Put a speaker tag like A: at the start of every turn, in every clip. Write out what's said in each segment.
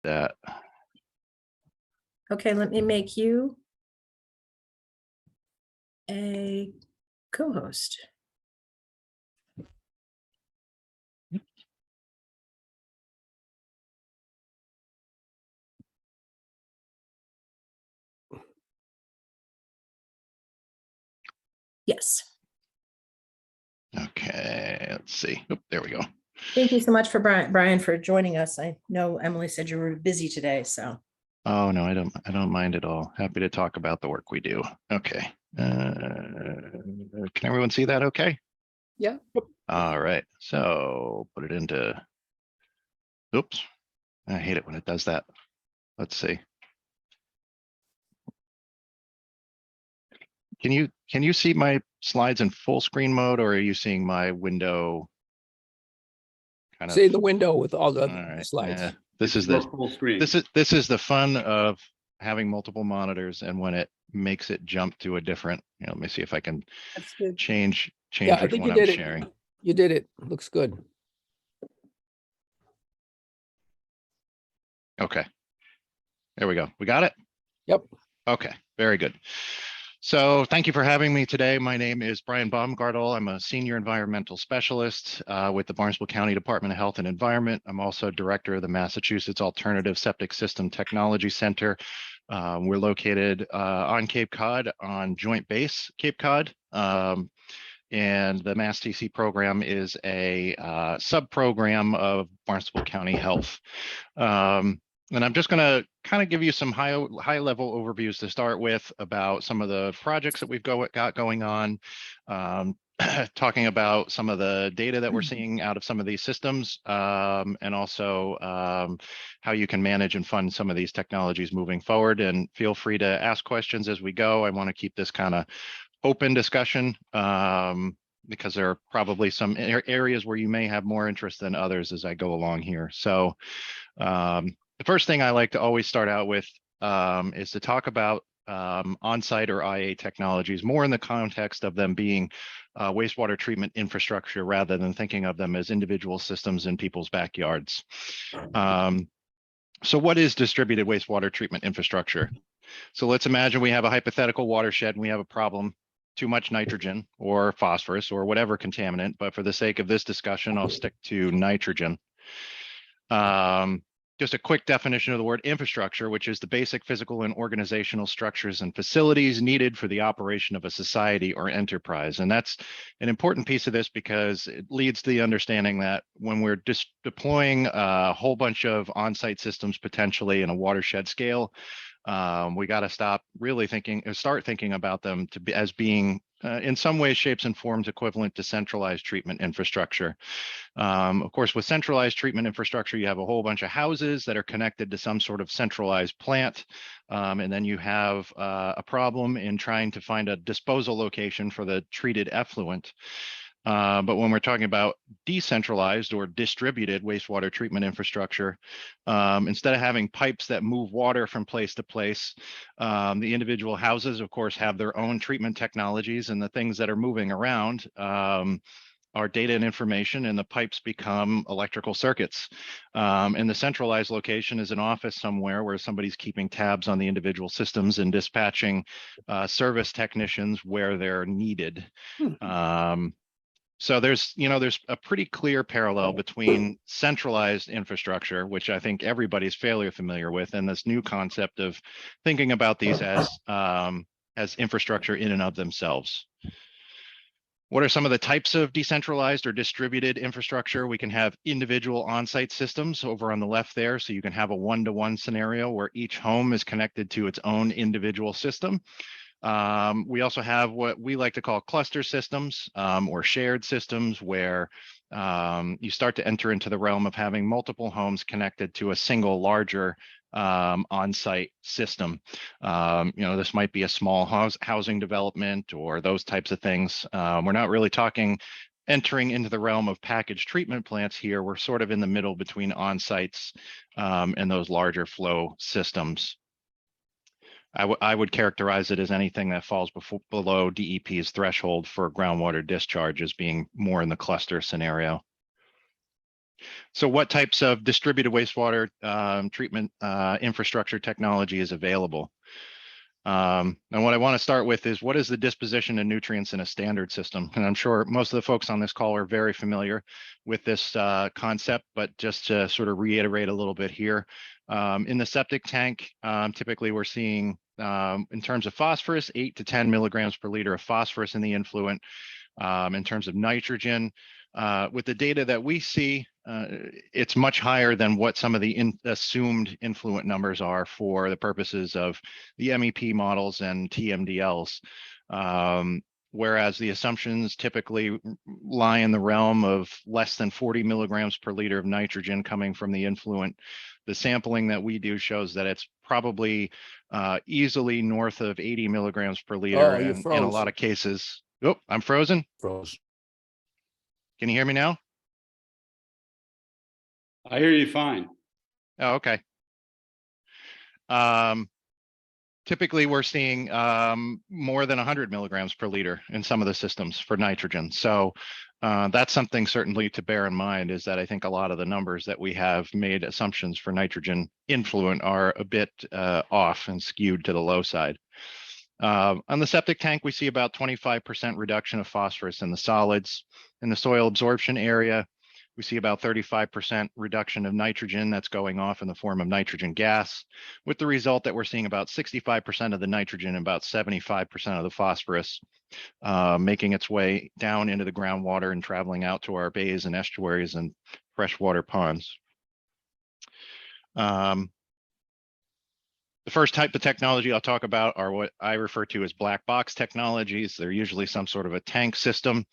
A: that.
B: Okay, let me make you a co-host. Yes.
A: Okay, let's see. Oop, there we go.
B: Thank you so much for Brian for joining us. I know Emily said you were busy today, so.
A: Oh no, I don't mind at all. Happy to talk about the work we do. Okay. Can everyone see that okay?
C: Yeah.
A: All right. So put it into, oops. I hate it when it does that. Let's see. Can you see my slides in full screen mode, or are you seeing my window? Kind of
C: See the window with all the
A: all right,
C: slides.
A: yeah. This is
D: full screen.
A: this is the fun of having multiple monitors, and when it makes it jump to a different, let me see if I can
C: That's good.
A: change
C: Yeah, I
A: which
C: think
A: one
C: you
A: I'm
C: did
A: sharing.
C: it. You did it. Looks good.
A: Okay. There we go. We got it?
C: Yep.
A: Okay, very good. So thank you for having me today. My name is Brian Baumgartel. I'm a senior environmental specialist with the Barnstable County Department of Health and Environment. I'm also director of the Massachusetts Alternative Septic System Technology Center. We're located on Cape Cod, on Joint Base Cape Cod. And the MassTC program is a sub-program of Barnstable County Health. And I'm just going to kind of give you some high level overviews to start with about some of the projects that we've got going on, talking about some of the data that we're seeing out of some of these systems, and also how you can manage and fund some of these technologies moving forward. And feel free to ask questions as we go. I want to keep this kind of open discussion because there are probably some areas where you may have more interest than others as I go along here. So the first thing I like to always start out with is to talk about on-site or IA technologies, more in the context of them being wastewater treatment infrastructure rather than thinking of them as individual systems in people's backyards. So what is distributed wastewater treatment infrastructure? So let's imagine we have a hypothetical watershed and we have a problem, too much nitrogen or phosphorus or whatever contaminant, but for the sake of this discussion, I'll stick to nitrogen. Just a quick definition of the word infrastructure, which is the basic physical and organizational structures and facilities needed for the operation of a society or enterprise. And that's an important piece of this because it leads to the understanding that when we're deploying a whole bunch of on-site systems potentially in a watershed scale, we got to start thinking about them as being in some ways, shapes, and forms equivalent to centralized treatment infrastructure. Of course, with centralized treatment infrastructure, you have a whole bunch of houses that are connected to some sort of centralized plant. And then you have a problem in trying to find a disposal location for the treated effluent. But when we're talking about decentralized or distributed wastewater treatment infrastructure, instead of having pipes that move water from place to place, the individual houses, of course, have their own treatment technologies, and the things that are moving around are data and information, and the pipes become electrical circuits. And the centralized location is an office somewhere where somebody's keeping tabs on the individual systems and dispatching service technicians where they're needed. So there's a pretty clear parallel between centralized infrastructure, which I think everybody's fairly familiar with, and this new concept of thinking about these as infrastructure in and of themselves. What are some of the types of decentralized or distributed infrastructure? We can have individual on-site systems over on the left there. So you can have a one-to-one scenario where each home is connected to its own individual system. We also have what we like to call cluster systems or shared systems, where you start to enter into the realm of having multiple homes connected to a single larger on-site system. This might be a small housing development or those types of things. We're not really talking entering into the realm of packaged treatment plants here. We're sort of in the middle between on-sites and those larger flow systems. I would characterize it as anything that falls below DEP's threshold for groundwater discharge as being more in the cluster scenario. So what types of distributed wastewater treatment infrastructure technology is available? And what I want to start with is, what is the disposition of nutrients in a standard system? And I'm sure most of the folks on this call are very familiar with this concept, but just to sort of reiterate a little bit here, in the septic tank, typically we're seeing, in terms of phosphorus, 8 to 10 milligrams per liter of phosphorus in the influent. In terms of nitrogen, with the data that we see, it's much higher than what some of the assumed influent numbers are for the purposes of the MEP models and TMDLs. Whereas the assumptions typically lie in the realm of less than 40 milligrams per liter of nitrogen coming from the influent. The sampling that we do shows that it's probably easily north of 80 milligrams per liter,
C: Oh, you're
A: and in a lot
C: frozen.
A: of cases. Oh, I'm frozen.
C: Froze.
A: Can you hear me now?
D: I hear you fine.
A: Oh, okay. Typically, we're seeing more than 100 milligrams per liter in some of the systems for nitrogen. So that's something certainly to bear in mind, is that I think a lot of the numbers that we have made assumptions for nitrogen influent are a bit off and skewed to the low side. On the septic tank, we see about 25% reduction of phosphorus in the solids. In the soil absorption area, we see about 35% reduction of nitrogen that's going off in the form of nitrogen gas, with the result that we're seeing about 65% of the nitrogen and about 75% of the phosphorus making its way down into the groundwater and traveling out to our bays and estuaries and freshwater ponds. The first type of technology I'll talk about are what I refer to as black box technologies. They're usually some sort of a tank system.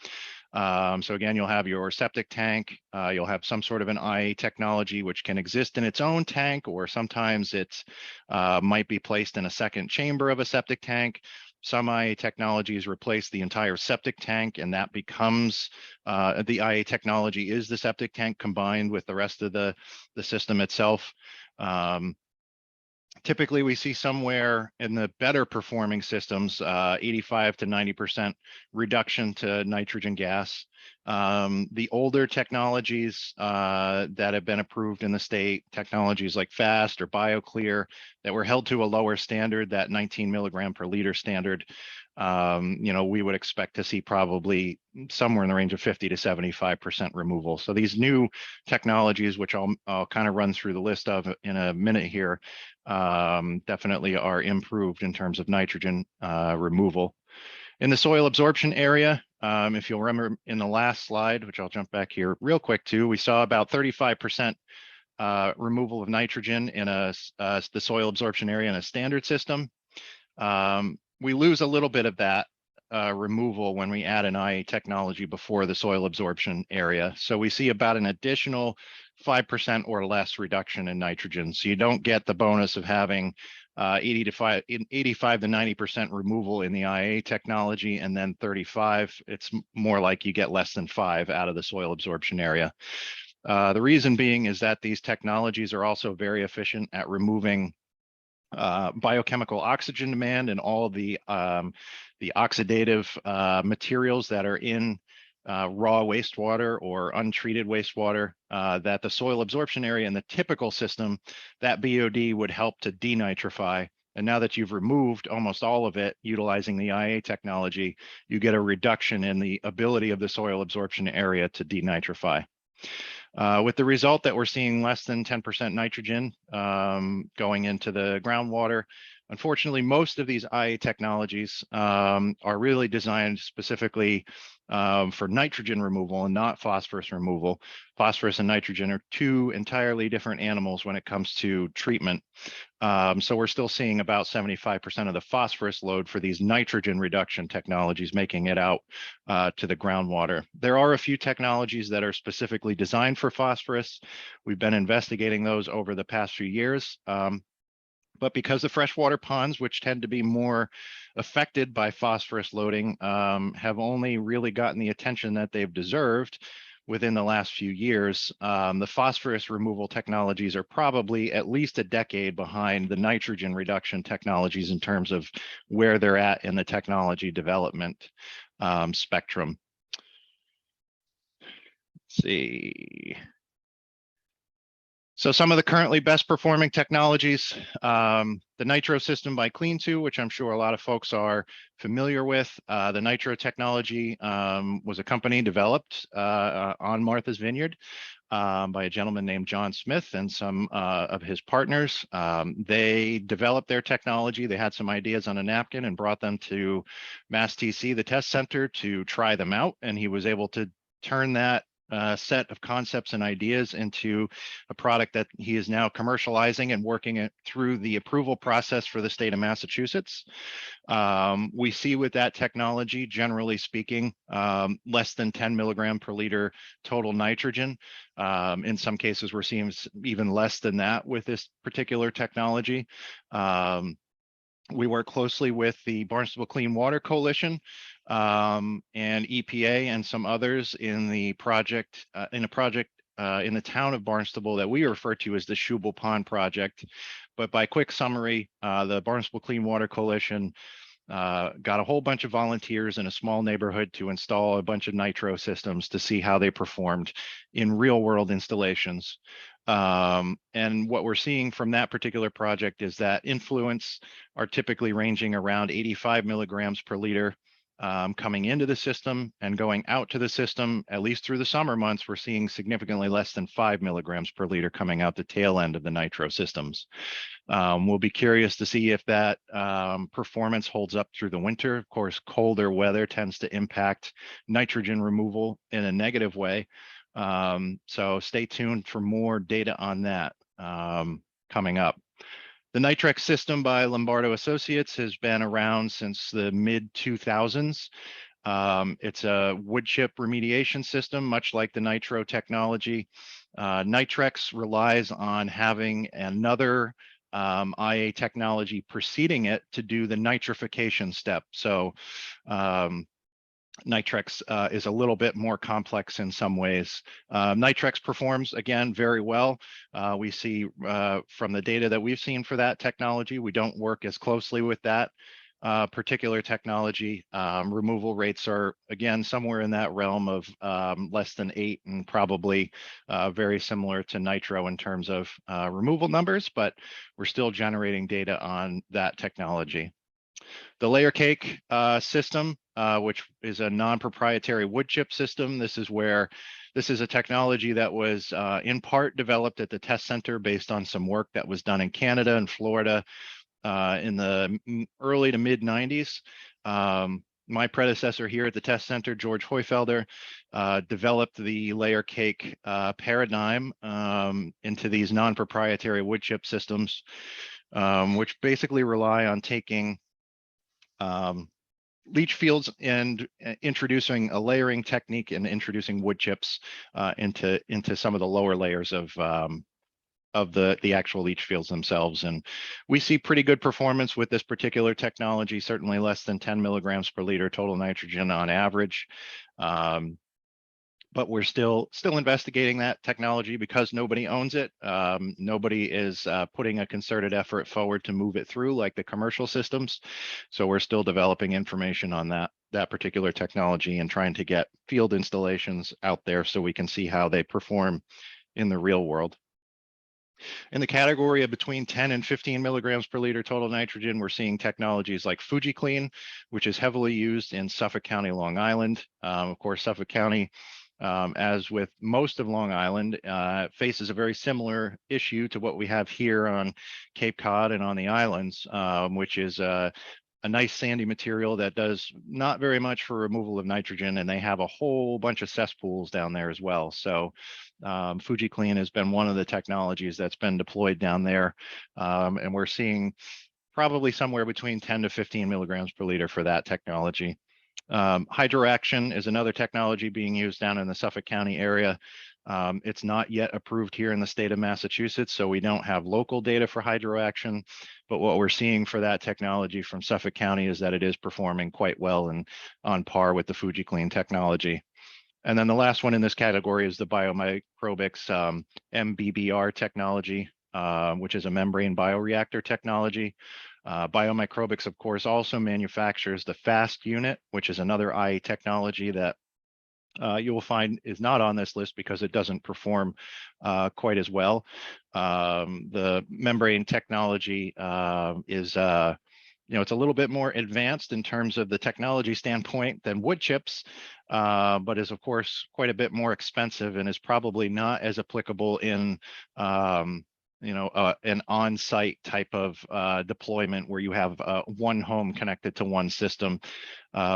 A: So again, you'll have your septic tank, you'll have some sort of an IA technology which can exist in its own tank, or sometimes it might be placed in a second chamber of a septic tank. Some IA technologies replace the entire septic tank, and that becomes the IA technology is the septic tank combined with the rest of the system itself. Typically, we see somewhere in the better performing systems, 85 to 90% reduction to nitrogen gas. The older technologies that have been approved in the state, technologies like FAST or BioClear, that were held to a lower standard, that 19 milligram per liter standard, we would expect to see probably somewhere in the range of 50 to 75% removal. So these new technologies, which I'll kind of run through the list of in a minute here, definitely are improved in terms of nitrogen removal. In the soil absorption area, if you'll remember in the last slide, which I'll jump back here real quick to, we saw about 35% removal of nitrogen in the soil absorption area in a standard system. We lose a little bit of that removal when we add an IA technology before the soil absorption area. So we see about an additional 5% or less reduction in nitrogen. So you don't get the bonus of having 85 to 90% removal in the IA technology, and then 35. It's more like you get less than 5 out of the soil absorption area. The reason being is that these technologies are also very efficient at removing biochemical oxygen demand and all the oxidative materials that are in raw wastewater or untreated wastewater, that the soil absorption area in the typical system, that BOD would help to denitrify. And now that you've removed almost all of it utilizing the IA technology, you get a reduction in the ability of the soil absorption area to denitrify. With the result that we're seeing less than 10% nitrogen going into the groundwater. Unfortunately, most of these IA technologies are really designed specifically for nitrogen removal and not phosphorus removal. Phosphorus and nitrogen are two entirely different animals when it comes to treatment. So we're still seeing about 75% of the phosphorus load for these nitrogen reduction technologies making it out to the groundwater. There are a few technologies that are specifically designed for phosphorus. We've been investigating those over the past few years. But because the freshwater ponds, which tend to be more affected by phosphorus loading, have only really gotten the attention that they've deserved within the last few years, the phosphorus removal technologies are probably at least a decade behind the nitrogen reduction technologies in terms of where they're at in the technology development spectrum. Let's see. So some of the currently best performing technologies, the Nitro system by Clean2, which I'm sure a lot of folks are familiar with. The Nitro technology was a company developed on Martha's Vineyard by a gentleman named John Smith and some of his partners. They developed their technology. They had some ideas on a napkin and brought them to Mass TC, the test center, to try them out. And he was able to turn that set of concepts and ideas into a product that he is now commercializing and working it through the approval process for the state of Massachusetts. We see with that technology, generally speaking, less than 10 milligram per liter total nitrogen. In some cases, we're seeing even less than that with this particular technology. We work closely with the Barnstable Clean Water Coalition and EPA and some others in the project, in the town of Barnstable that we refer to as the Shubal Pond Project. But by quick summary, the Barnstable Clean Water Coalition got a whole bunch of volunteers in a small neighborhood to install a bunch of nitro systems to see how they performed in real world installations. And what we're seeing from that particular project is that influents are typically ranging around 85 milligrams per liter coming into the system, and going out to the system, at least through the summer months, we're seeing significantly less than 5 milligrams per liter coming out the tail end of the nitro systems. We'll be curious to see if that performance holds up through the winter. Of course, colder weather tends to impact nitrogen removal in a negative way. So stay tuned for more data on that coming up. The Nitrex system by Lombardo Associates has been around since the mid-2000s. It's a wood chip remediation system, much like the Nitro technology. Nitrex relies on having another IA technology preceding it to do the nitrification step. So Nitrex is a little bit more complex in some ways. Nitrex performs, again, very well. We see from the data that we've seen for that technology, we don't work as closely with that particular technology. Removal rates are, again, somewhere in that realm of less than 8, and probably very similar to Nitro in terms of removal numbers, but we're still generating data on that technology. The layer cake system, which is a non-proprietary wood chip system. This is a technology that was in part developed at the test center based on some work that was done in Canada and Florida in the early to mid 90s. My predecessor here at the test center, George Hoyfelder, developed the layer cake paradigm into these non-proprietary wood chip systems, which basically rely on taking leach fields and introducing a layering technique and introducing wood chips into some of the lower layers of the actual leach fields themselves. And we see pretty good performance with this particular technology, certainly less than 10 milligrams per liter total nitrogen on average. But we're still investigating that technology because nobody owns it. Nobody is putting a concerted effort forward to move it through like the commercial systems. So we're still developing information on that particular technology and trying to get field installations out there so we can see how they perform in the real world. In the category of between 10 and 15 milligrams per liter total nitrogen, we're seeing technologies like FujiClean, which is heavily used in Suffolk County, Long Island. Of course, Suffolk County, as with most of Long Island, faces a very similar issue to what we have here on Cape Cod and on the islands, which is a nice sandy material that does not very much for removal of nitrogen, and they have a whole bunch of cesspools down there as well. So FujiClean has been one of the technologies that's been deployed down there, and we're seeing probably somewhere between 10 to 15 milligrams per liter for that technology. Hydroaction is another technology being used down in the Suffolk County area. It's not yet approved here in the state of Massachusetts, so we don't have local data for hydroaction, but what we're seeing for that technology from Suffolk County is that it is performing quite well and on par with the FujiClean technology. And then the last one in this category is the biomicrobics MVWA technology, which is a membrane bioreactor technology. Biomicrobics, of course, also manufactures the FAST unit, which is another IA technology that you will find is not on this list because it doesn't perform quite as well. The membrane technology is it's a little bit more advanced in terms of the technology standpoint than wood chips, but is of course quite a bit more expensive and is probably not as applicable in an on-site type of deployment where you have one home connected to one system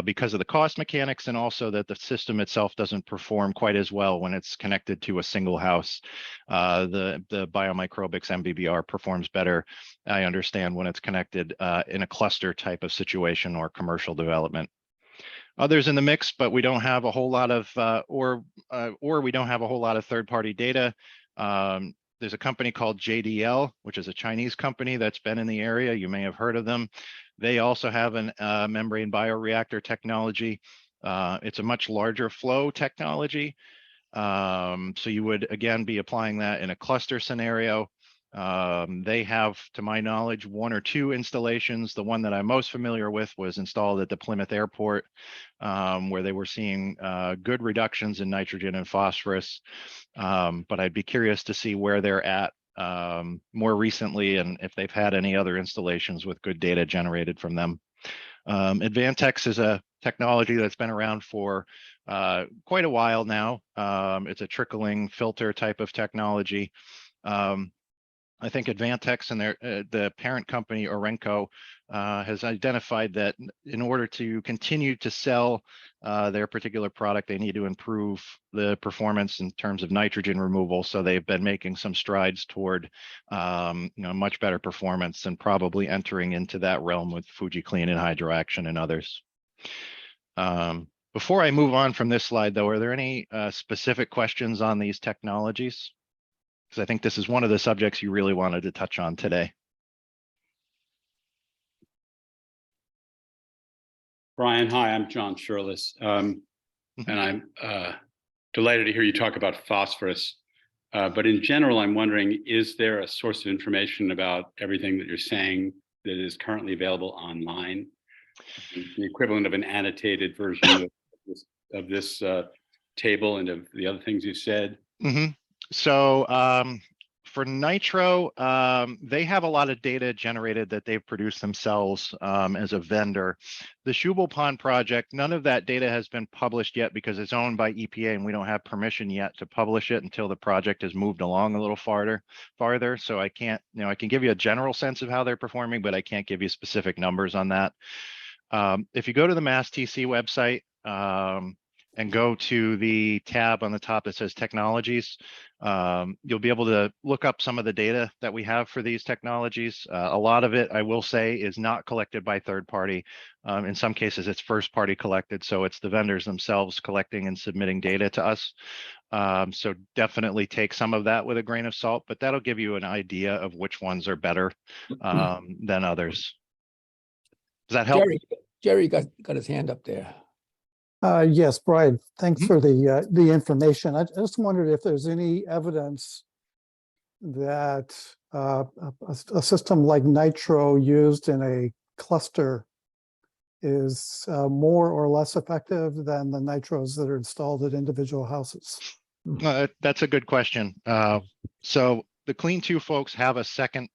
A: because of the cost mechanics, and also that the system itself doesn't perform quite as well when it's connected to a single house. The biomicrobics MVWA performs better, I understand, when it's connected in a cluster type of situation or commercial development. Others in the mix, but we don't have a whole lot of or we don't have a whole lot of third-party data. There's a company called JDL, which is a Chinese company that's been in the area. You may have heard of them. They also have an membrane bioreactor technology. It's a much larger flow technology. So you would, again, be applying that in a cluster scenario. They have, to my knowledge, 1 or 2 installations. The one that I'm most familiar with was installed at the Plymouth Airport, where they were seeing good reductions in nitrogen and phosphorus. But I'd be curious to see where they're at more recently and if they've had any other installations with good data generated from them. Advantex is a technology that's been around for quite a while now. It's a trickling filter type of technology. I think Advantex and the parent company Orenco has identified that in order to continue to sell their particular product, they need to improve the performance in terms of nitrogen removal. So they've been making some strides toward much better performance, and probably entering into that realm with FujiClean and Hydroaction and others. Before I move on from this slide, though, are there any specific questions on these technologies? Because I think this is one of the subjects you really wanted to touch on today.
D: Brian, hi, I'm John Shirless, and I'm delighted to hear you talk about phosphorus. But in general, I'm wondering, is there a source of information about everything that you're saying that is currently available online? The equivalent of an annotated version of this table and of the other things you said?
A: So for nitro, they have a lot of data generated that they've produced themselves as a vendor. The Schubel Pond project, none of that data has been published yet because it's owned by EPA, and we don't have permission yet to publish it until the project has moved along a little farther. So I can't, I can give you a general sense of how they're performing, but I can't give you specific numbers on that. If you go to the MassTC website, and go to the tab on the top that says technologies, you'll be able to look up some of the data that we have for these technologies. A lot of it, I will say, is not collected by third party. In some cases, it's first party collected. So it's the vendors themselves collecting and submitting data to us. So definitely take some of that with a grain of salt, but that'll give you an idea of which ones are better than others. Does that help?
C: Jerry got his hand up there.
E: Yes, Brian, thanks for the information. I just wondered if there's any evidence that a system like nitro used in a cluster is more or less effective than the nitros that are installed at individual houses.
A: That's a good question. So the Clean 2 folks have a second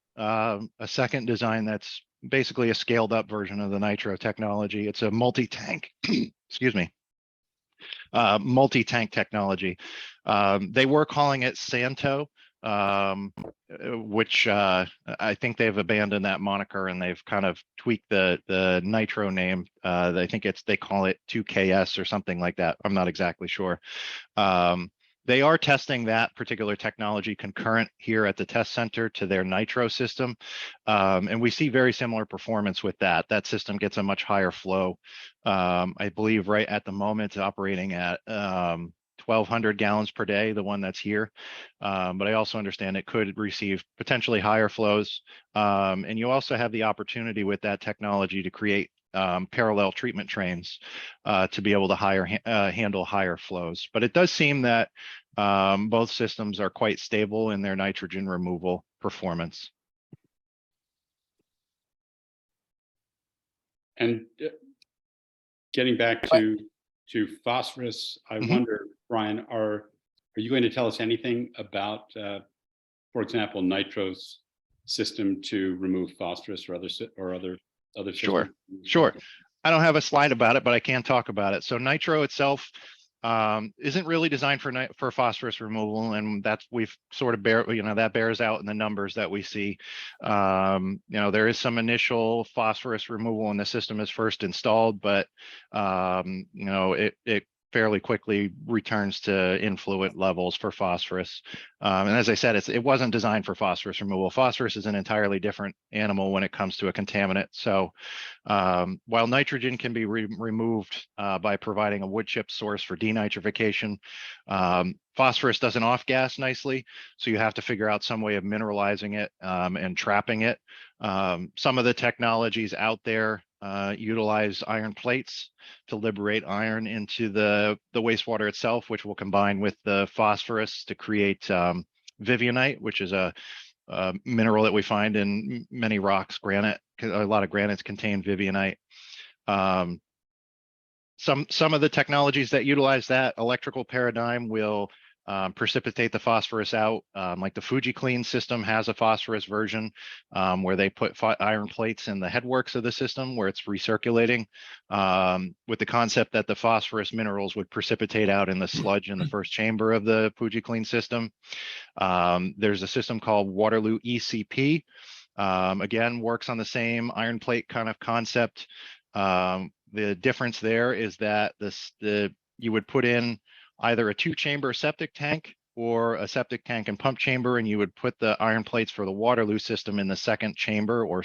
A: design that's basically a scaled up version of the nitro technology. It's a multi-tank, excuse me, multi-tank technology. They were calling it Santo, which I think they've abandoned that moniker and they've kind of tweaked the nitro name. I think they call it 2KS or something like that. I'm not exactly sure. They are testing that particular technology concurrent here at the test center to their nitro system. And we see very similar performance with that. That system gets a much higher flow. I believe right at the moment it's operating at 1,200 gallons per day, the one that's here. But I also understand it could receive potentially higher flows. And you also have the opportunity with that technology to create parallel treatment trains to be able to handle higher flows. But it does seem that both systems are quite stable in their nitrogen removal performance.
D: And getting back to to phosphorus, I
A: Mhm.
D: wonder, Brian, are you going to tell us anything about, for example, Nitro's system to remove phosphorus or other
A: Sure,
D: systems?
A: sure. I don't have a slide about it, but I can talk about it. So nitro itself isn't really designed for phosphorus removal, and that's we've sort of that bears out in the numbers that we see. There is some initial phosphorus removal when the system is first installed, but it fairly quickly returns to influent levels for phosphorus. And as I said, it wasn't designed for phosphorus removal. Phosphorus is an entirely different animal when it comes to a contaminant. So while nitrogen can be removed by providing a wood chip source for denitrification, phosphorus doesn't off-gas nicely, so you have to figure out some way of mineralizing it and trapping it. Some of the technologies out there utilize iron plates to liberate iron into the wastewater itself, which will combine with the phosphorus to create vivianite, which is a mineral that we find in many rocks. Granite, a lot of granites contain vivianite. Some of the technologies that utilize that electrical paradigm will precipitate the phosphorus out. Like the FujiClean system has a phosphorus version where they put iron plates in the headworks of the system where it's recirculating with the concept that the phosphorus minerals would precipitate out in the sludge in the first chamber of the FujiClean system. There's a system called Waterloo ECP. Again, works on the same iron plate kind of concept. The difference there is that you would put in either a 2-chamber septic tank or a septic tank and pump chamber, and you would put the iron plates for the Waterloo system in the second chamber or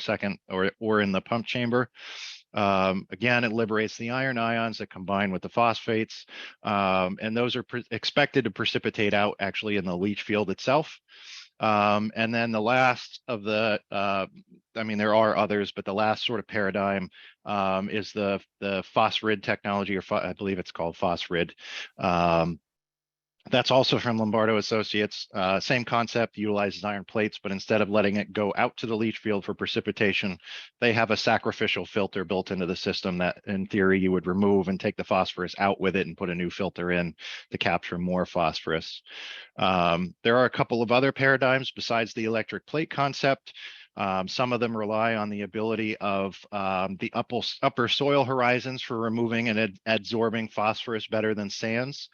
A: in the pump chamber. Again, it liberates the iron ions that combine with the phosphates, and those are expected to precipitate out actually in the leach field itself. And then the last of the, there are others, but the last sort of paradigm is the phosphorid technology, or I believe it's called phosphorid. That's also from Lombardo Associates. Same concept, utilizes iron plates, but instead of letting it go out to the leach field for precipitation, they have a sacrificial filter built into the system that in theory you would remove and take the phosphorus out with it and put a new filter in to capture more phosphorus. There are a couple of other paradigms besides the electric plate concept. Some of them rely on the ability of the upper soil horizons for removing and adsorbing phosphorus better than sands.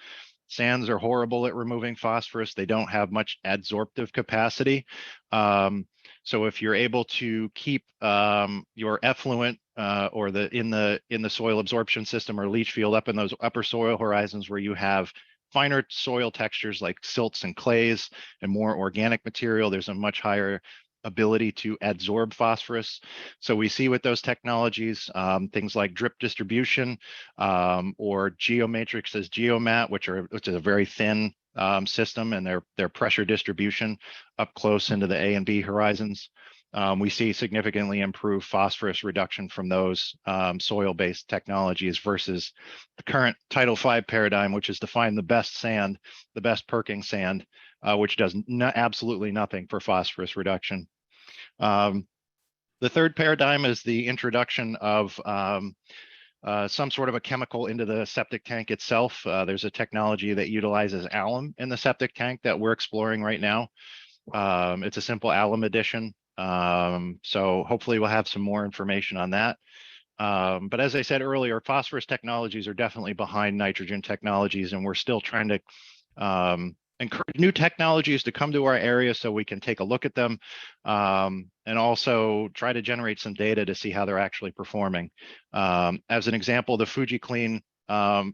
A: Sands are horrible at removing phosphorus. They don't have much adsorptive capacity. So if you're able to keep your effluent or in the soil absorption system or leach field up in those upper soil horizons where you have finer soil textures like silts and clays and more organic material, there's a much higher ability to adsorb phosphorus. So we see with those technologies, things like drip distribution or geomatrix as geomat, which is a very thin system, and their pressure distribution up close into the A and B horizons. We see significantly improved phosphorus reduction from those soil-based technologies versus the current Title V paradigm, which is to find the best sand, the best perking sand, which does absolutely nothing for phosphorus reduction. The third paradigm is the introduction of some sort of a chemical into the septic tank itself. There's a technology that utilizes alum in the septic tank that we're exploring right now. It's a simple alum addition. So hopefully we'll have some more information on that. But as I said earlier, phosphorus technologies are definitely behind nitrogen technologies, and we're still trying to encourage new technologies to come to our area so we can take a look at them and also try to generate some data to see how they're actually performing. As an example, the FujiClean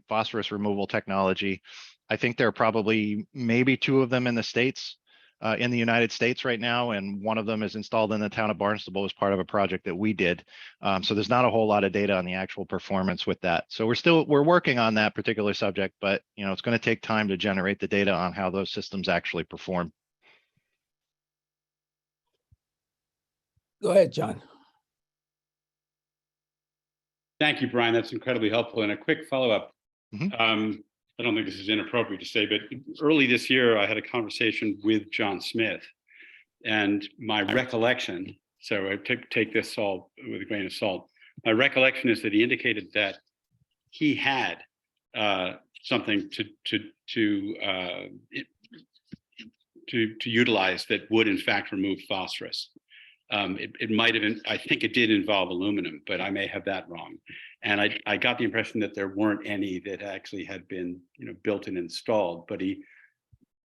A: phosphorus removal technology, I think there are probably maybe 2 of them in the United States right now, and one of them is installed in the town of Barnstable as part of a project that we did. So there's not a whole lot of data on the actual performance with that. So we're working on that particular subject, but it's going to take time to generate the data on how those systems actually perform.
C: Go ahead, John.
D: Thank you, Brian. That's incredibly helpful. And a quick follow-up.
A: Mhm.
D: I don't think this is inappropriate to say, but early this year, I had a conversation with John Smith, and my recollection, so I take this all with a grain of salt. My recollection is that he indicated that he had something to utilize that would in fact remove phosphorus. It might have been, I think it did involve aluminum, but I may have that wrong. And I got the impression that there weren't any that actually had been, built and installed, but he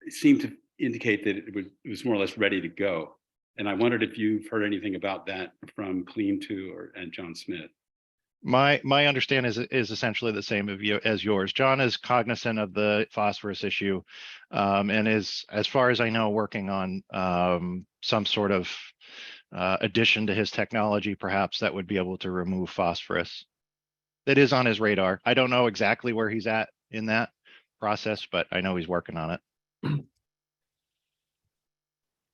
D: seemed to indicate that it was more or less ready to go. And I wondered if you've heard anything about that from Clean2 and John Smith.
A: My understanding is essentially the same as yours. John is cognizant of the phosphorus issue, and is, as far as I know, working on some sort of addition to his technology, perhaps, that would be able to remove phosphorus. That is on his radar. I don't know exactly where he's at in that process, but I know he's working on it.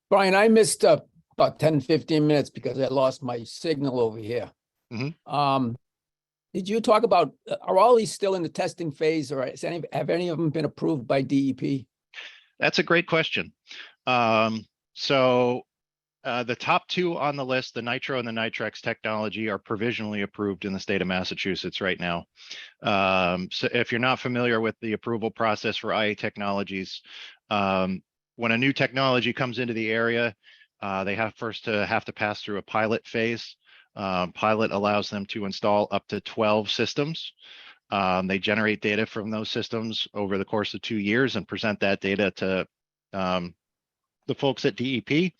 C: Brian, I missed about 10, 15 minutes because I lost my signal over here. Did you talk about, are all these still in the testing phase, or have any of them been approved by DEP?
A: That's a great question. So the top two on the list, the nitro and the nitrex technology, are provisionally approved in the state of Massachusetts right now. So if you're not familiar with the approval process for IA technologies, when a new technology comes into the area, they have to pass through a pilot phase. Pilot allows them to install up to 12 systems. They generate data from those systems over the course of 2 years and present that data to the folks at DEP.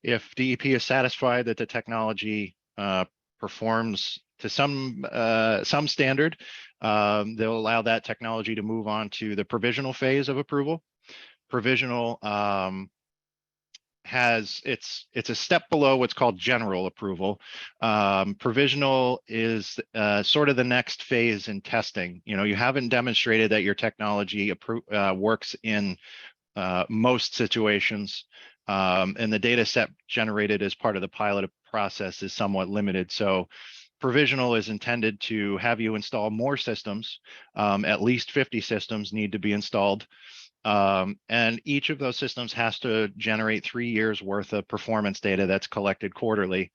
A: If DEP is satisfied that the technology performs to some standard, they'll allow that technology to move on to the provisional phase of approval. Provisional it's a step below what's called general approval. Provisional is sort of the next phase in testing. You haven't demonstrated that your technology works in most situations, and the data set generated as part of the pilot process is somewhat limited. So provisional is intended to have you install more systems. At least 50 systems need to be installed. And each of those systems has to generate 3 years worth of performance data that's collected quarterly.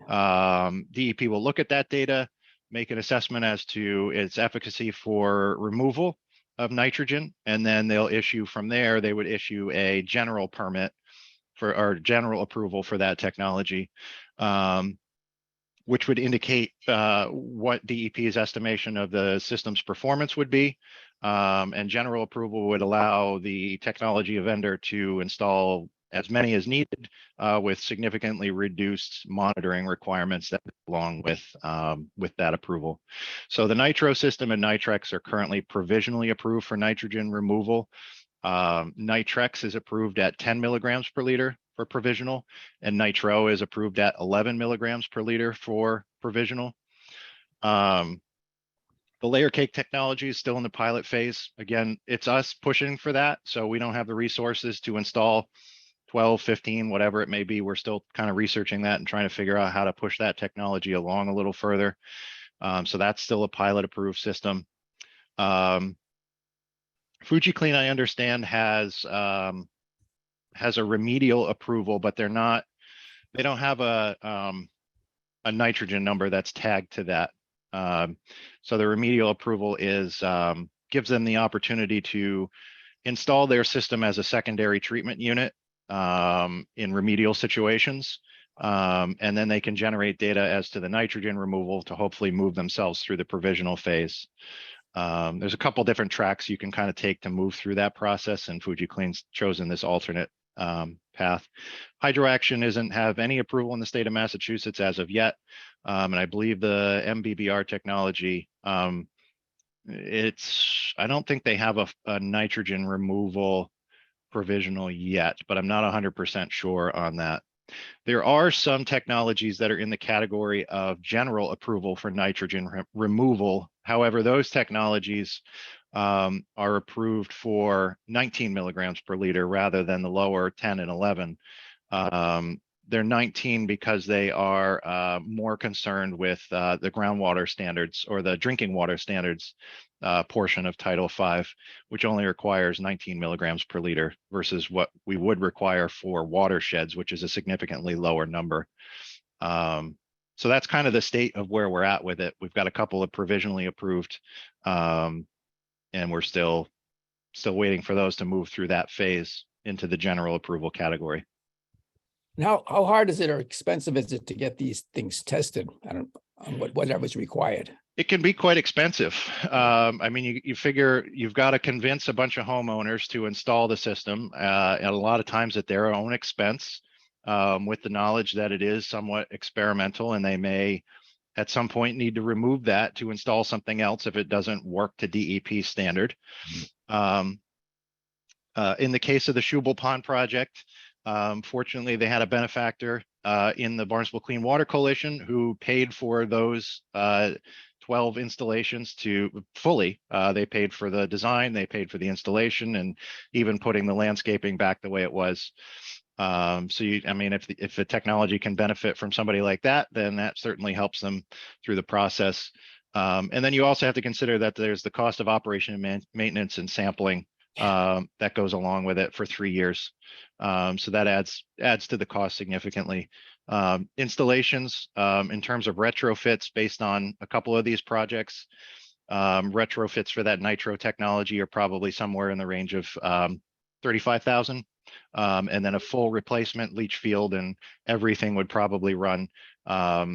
A: DEP will look at that data, make an assessment as to its efficacy for removal of nitrogen, and then they'll issue from there. They would issue a general permit or general approval for that technology, which would indicate what DEP's estimation of the system's performance would be. And general approval would allow the technology vendor to install as many as needed, with significantly reduced monitoring requirements that along with that approval. So the nitro system and nitrex are currently provisionally approved for nitrogen removal. Nitrex is approved at 10 milligrams per liter for provisional, and nitro is approved at 11 milligrams per liter for provisional. The layer cake technology is still in the pilot phase. Again, it's us pushing for that. So we don't have the resources to install 12, 15, whatever it may be. We're still kind of researching that and trying to figure out how to push that technology along a little further. So that's still a pilot approved system. FujiClean, I understand, has a remedial approval, but they don't have a nitrogen number that's tagged to that. So the remedial approval gives them the opportunity to install their system as a secondary treatment unit in remedial situations. And then they can generate data as to the nitrogen removal to hopefully move themselves through the provisional phase. There's a couple different tracks you can kind of take to move through that process, and FujiClean's chosen this alternate path. HydroAction doesn't have any approval in the state of Massachusetts as of yet. And I believe the MVWA technology, I don't think they have a nitrogen removal provisional yet, but I'm not 100% sure on that. There are some technologies that are in the category of general approval for nitrogen removal. However, those technologies are approved for 19 milligrams per liter rather than the lower 10 and 11. They're 19 because they are more concerned with the groundwater standards, or the drinking water standards portion of Title V, which only requires 19 milligrams per liter versus what we would require for watersheds, which is a significantly lower number. So that's kind of the state of where we're at with it. We've got a couple of provisionally approved and we're still waiting for those to move through that phase into the general approval category.
C: Now, how hard is it or expensive is it to get these things tested? I don't, on whatever is required.
A: It can be quite expensive. I mean, you figure you've got to convince a bunch of homeowners to install the system, and a lot of times at their own expense, with the knowledge that it is somewhat experimental, and they may at some point need to remove that to install something else if it doesn't work to DEP standard. In the case of the Shubal Pond project, fortunately, they had a benefactor in the Barnstable Clean Water Coalition who paid for those 12 installations to fully. They paid for the design, they paid for the installation, and even putting the landscaping back the way it was. I mean, if the technology can benefit from somebody like that, then that certainly helps them through the process. And then you also have to consider that there's the cost of operation and maintenance and sampling that goes along with it for 3 years. So that adds to the cost significantly. Installations, in terms of retrofits based on a couple of these projects, retrofits for that nitro technology are probably somewhere in the range of $35,000. And then a full replacement leach field and everything would probably run, up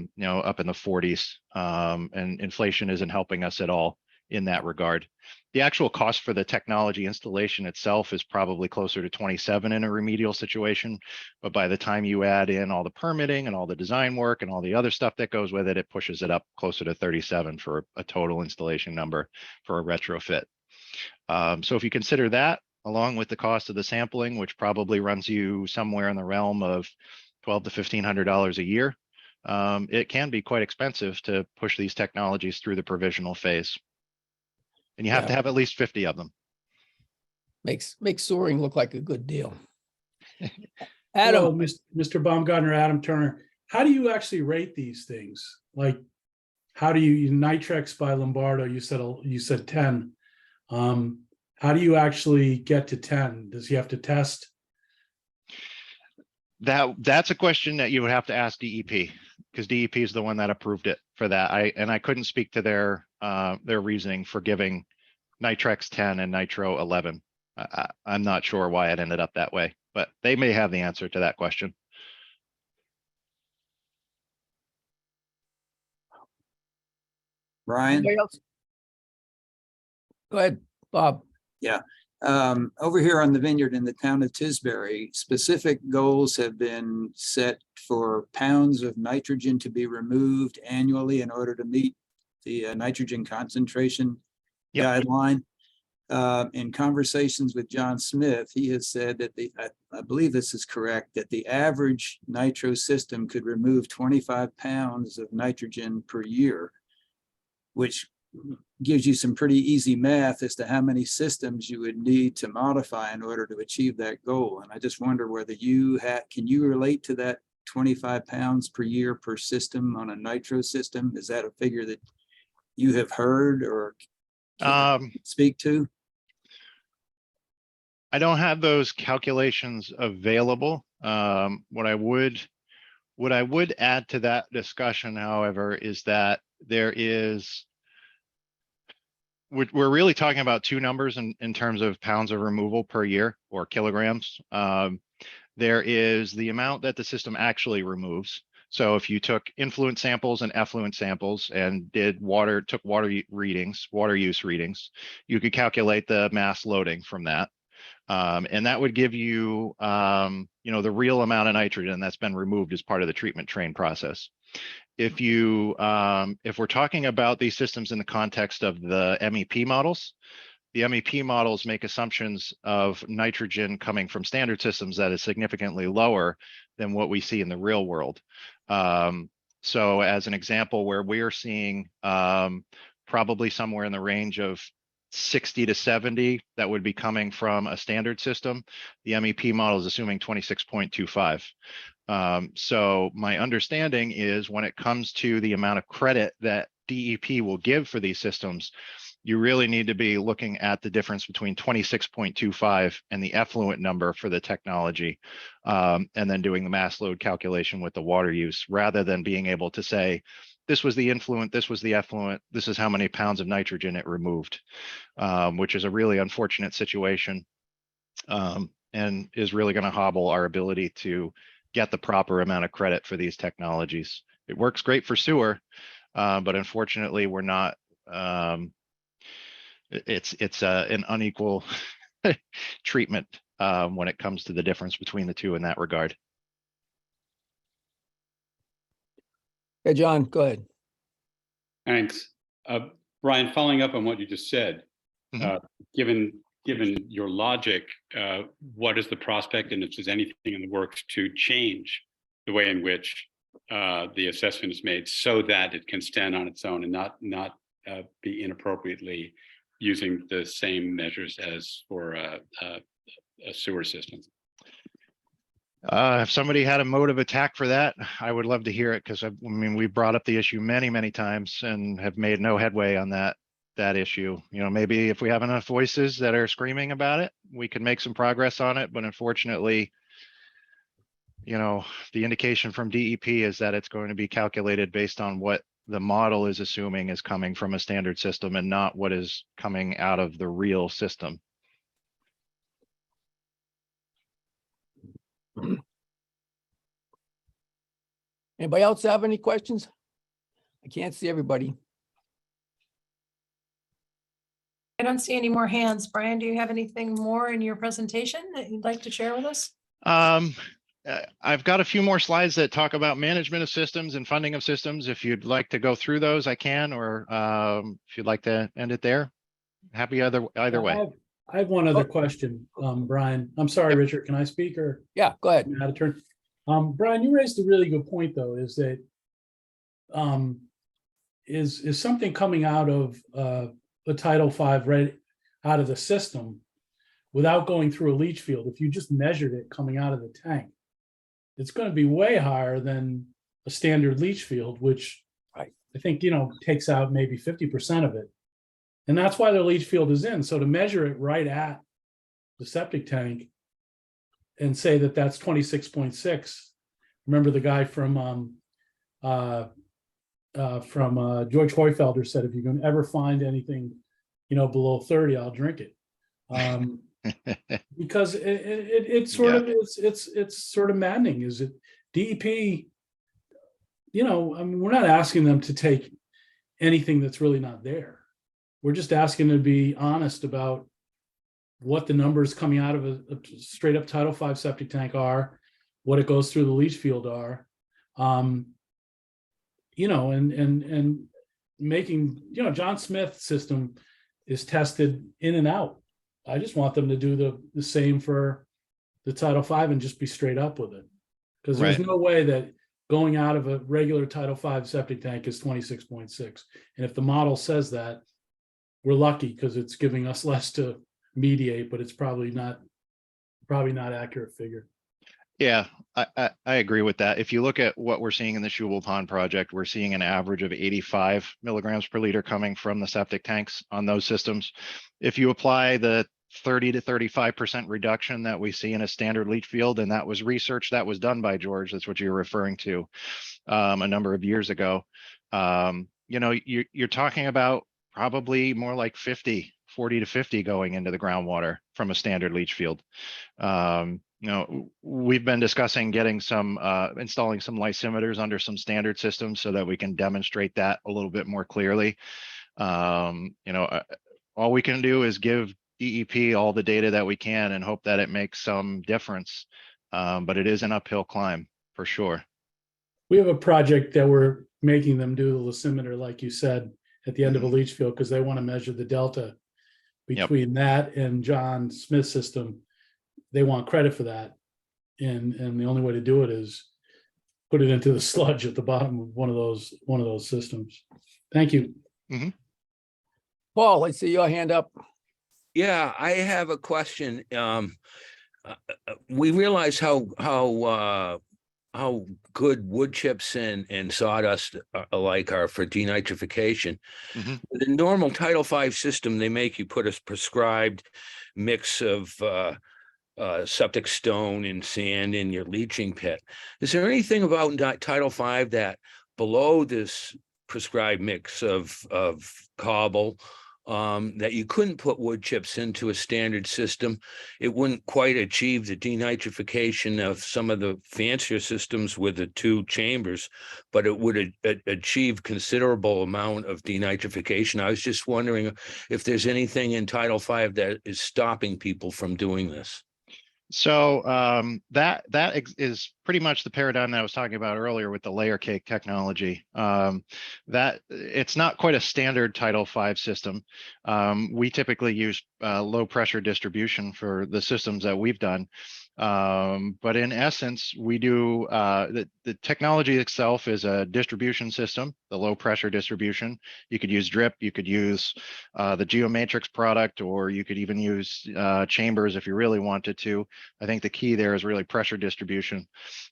A: in the 40s. And inflation isn't helping us at all in that regard. The actual cost for the technology installation itself is probably closer to 27 in a remedial situation. But by the time you add in all the permitting and all the design work and all the other stuff that goes with it, it pushes it up closer to 37 for a total installation number for a retrofit. So if you consider that, along with the cost of the sampling, which probably runs you somewhere in the realm of $1,200 to $1,500 a year, it can be quite expensive to push these technologies through the provisional phase. And you have to have at least 50 of them.
C: Makes soaring look like a good deal. Adam,
F: Hello, Mr. Baumgartner, Adam Turner. How do you actually rate these things? Like, how do you Nitrex by Lombardo? You said 10. How do you actually get to 10? Does he have to test?
A: That's a question that you would have to ask DEP, because DEP is the one that approved it for that. I couldn't speak to their reasoning for giving Nitrex 10 and Nitro 11. I'm not sure why it ended up that way, but they may have the answer to that question.
G: Brian?
C: anybody else? Go ahead, Bob.
G: Over here on the Vineyard in the town of Tisbury, specific goals have been set for pounds of nitrogen to be removed annually in order to meet the nitrogen concentration guideline. In conversations with John Smith, he has said that I believe this is correct, that the average nitro system could remove 25 pounds of nitrogen per year, which gives you some pretty easy math as to how many systems you would need to modify in order to achieve that goal. And I just wonder whether can you relate to that 25 pounds per year per system on a nitro system? Is that a figure that you have heard or can speak to?
A: I don't have those calculations available. What I would add to that discussion, however, is that we're really talking about two numbers in terms of pounds of removal per year or kilograms. There is the amount that the system actually removes. So if you took influent samples and effluent samples and took water use readings, you could calculate the mass loading from that. And that would give you, the real amount of nitrogen that's been removed as part of the treatment train process. If we're talking about these systems in the context of the MEP models, the MEP models make assumptions of nitrogen coming from standard systems that is significantly lower than what we see in the real world. So as an example, where we're seeing probably somewhere in the range of 60 to 70 that would be coming from a standard system, the MEP model is assuming 26.25. So my understanding is when it comes to the amount of credit that DEP will give for these systems, you really need to be looking at the difference between 26.25 and the effluent number for the technology, and then doing the mass load calculation with the water use, rather than being able to say, this was the influent, this was the effluent, this is how many pounds of nitrogen it removed, which is a really unfortunate situation, and is really going to hobble our ability to get the proper amount of credit for these technologies. It works great for sewer, but unfortunately we're not, it's an unequal treatment when it comes to the difference between the two in that regard.
C: Yeah, John, go ahead.
D: Thanks. Brian, following up on what you just said, given your logic, what is the prospect, and if there's anything in the works to change the way in which the assessment is made so that it can stand on its own and not be inappropriately using the same measures as for a sewer system?
A: If somebody had a mode of attack for that, I would love to hear it, because I mean, we brought up the issue many times and have made no headway on that issue. You know, maybe if we have enough voices that are screaming about it, we can make some progress on it. But unfortunately, you know, the indication from DEP is that it's going to be calculated based on what the model is assuming is coming from a standard system and not what is coming out of the real system.
C: Anybody else have any questions? I can't see everybody.
B: I don't see any more hands. Brian, do you have anything more in your presentation that you'd like to share with us?
A: I've got a few more slides that talk about management of systems and funding of systems. If you'd like to go through those, I can, or if you'd like to end it there, happy either way.
F: I have one other question, Brian. I'm sorry,
A: Yep.
F: Richard, can I speak, or
C: Yeah, go ahead.
F: out of turn? Brian, you raised a really good point, though, is that is something coming out of the Title V, right out of the system without going through a leach field. If you just measured it coming out of the tank, it's going to be way higher than a standard leach field, which
C: Right.
F: I think, you know, takes out maybe 50% of it. And that's why the leach field is in. So to measure it right at the septic tank and say that that's 26.6. Remember the guy from George Hoyfelder said, if you can ever find anything, you know, below 30, I'll drink it. Because it's sort of, it's sort of maddening. Is it DEP? You know, I mean, we're not asking them to take anything that's really not there. We're just asking them to be honest about what the numbers coming out of a straight up Title V septic tank are, what it goes through the leach field are, you know, and making, you know, John Smith's system is tested in and out. I just want them to do the same for the Title V and just be straight up with it. Because there's no way that going out of a regular Title V septic tank is 26.6. And if the model says that, we're lucky because it's giving us less to mediate, but it's probably not accurate figure.
A: Yeah, I agree with that. If you look at what we're seeing in the Shubal Pond project, we're seeing an average of 85 milligrams per liter coming from the septic tanks on those systems. If you apply the 30 to 35% reduction that we see in a standard leach field, and that was research that was done by George, that's what you're referring to, a number of years ago, you know, you're talking about probably more like 40 to 50 going into the groundwater from a standard leach field. You know, we've been discussing getting some, installing some lysimeters under some standard systems so that we can demonstrate that a little bit more clearly. You know, all we can do is give DEP all the data that we can and hope that it makes some difference. But it is an uphill climb for sure.
F: We have a project that we're making them do the lysimeter, like you said, at the end of a leach field, because they want to measure the delta between that and John Smith's system. They want credit for that. And the only way to do it is put it into the sludge at the bottom of one of those systems. Thank you.
C: Paul, I see your hand up.
H: Yeah, I have a question. We realize how how good wood chips and sawdust alike are for denitrification.
A: Mhm.
H: The normal Title V system, they make you put a prescribed mix of septic stone and sand in your leaching pit. Is there anything about Title V that below this prescribed mix of cobble that you couldn't put wood chips into a standard system? It wouldn't quite achieve the denitrification of some of the fancier systems with the 2 chambers, but it would achieve considerable amount of denitrification. I was just wondering if there's anything in Title V that is stopping people from doing this.
A: So that is pretty much the paradigm that I was talking about earlier with the layer cake technology. That it's not quite a standard Title V system. We typically use low pressure distribution for the systems that we've done. But in essence, we do the technology itself is a distribution system, the low pressure distribution. You could use drip, you could use the Geomatrix product, or you could even use chambers if you really wanted to. I think the key there is really pressure distribution.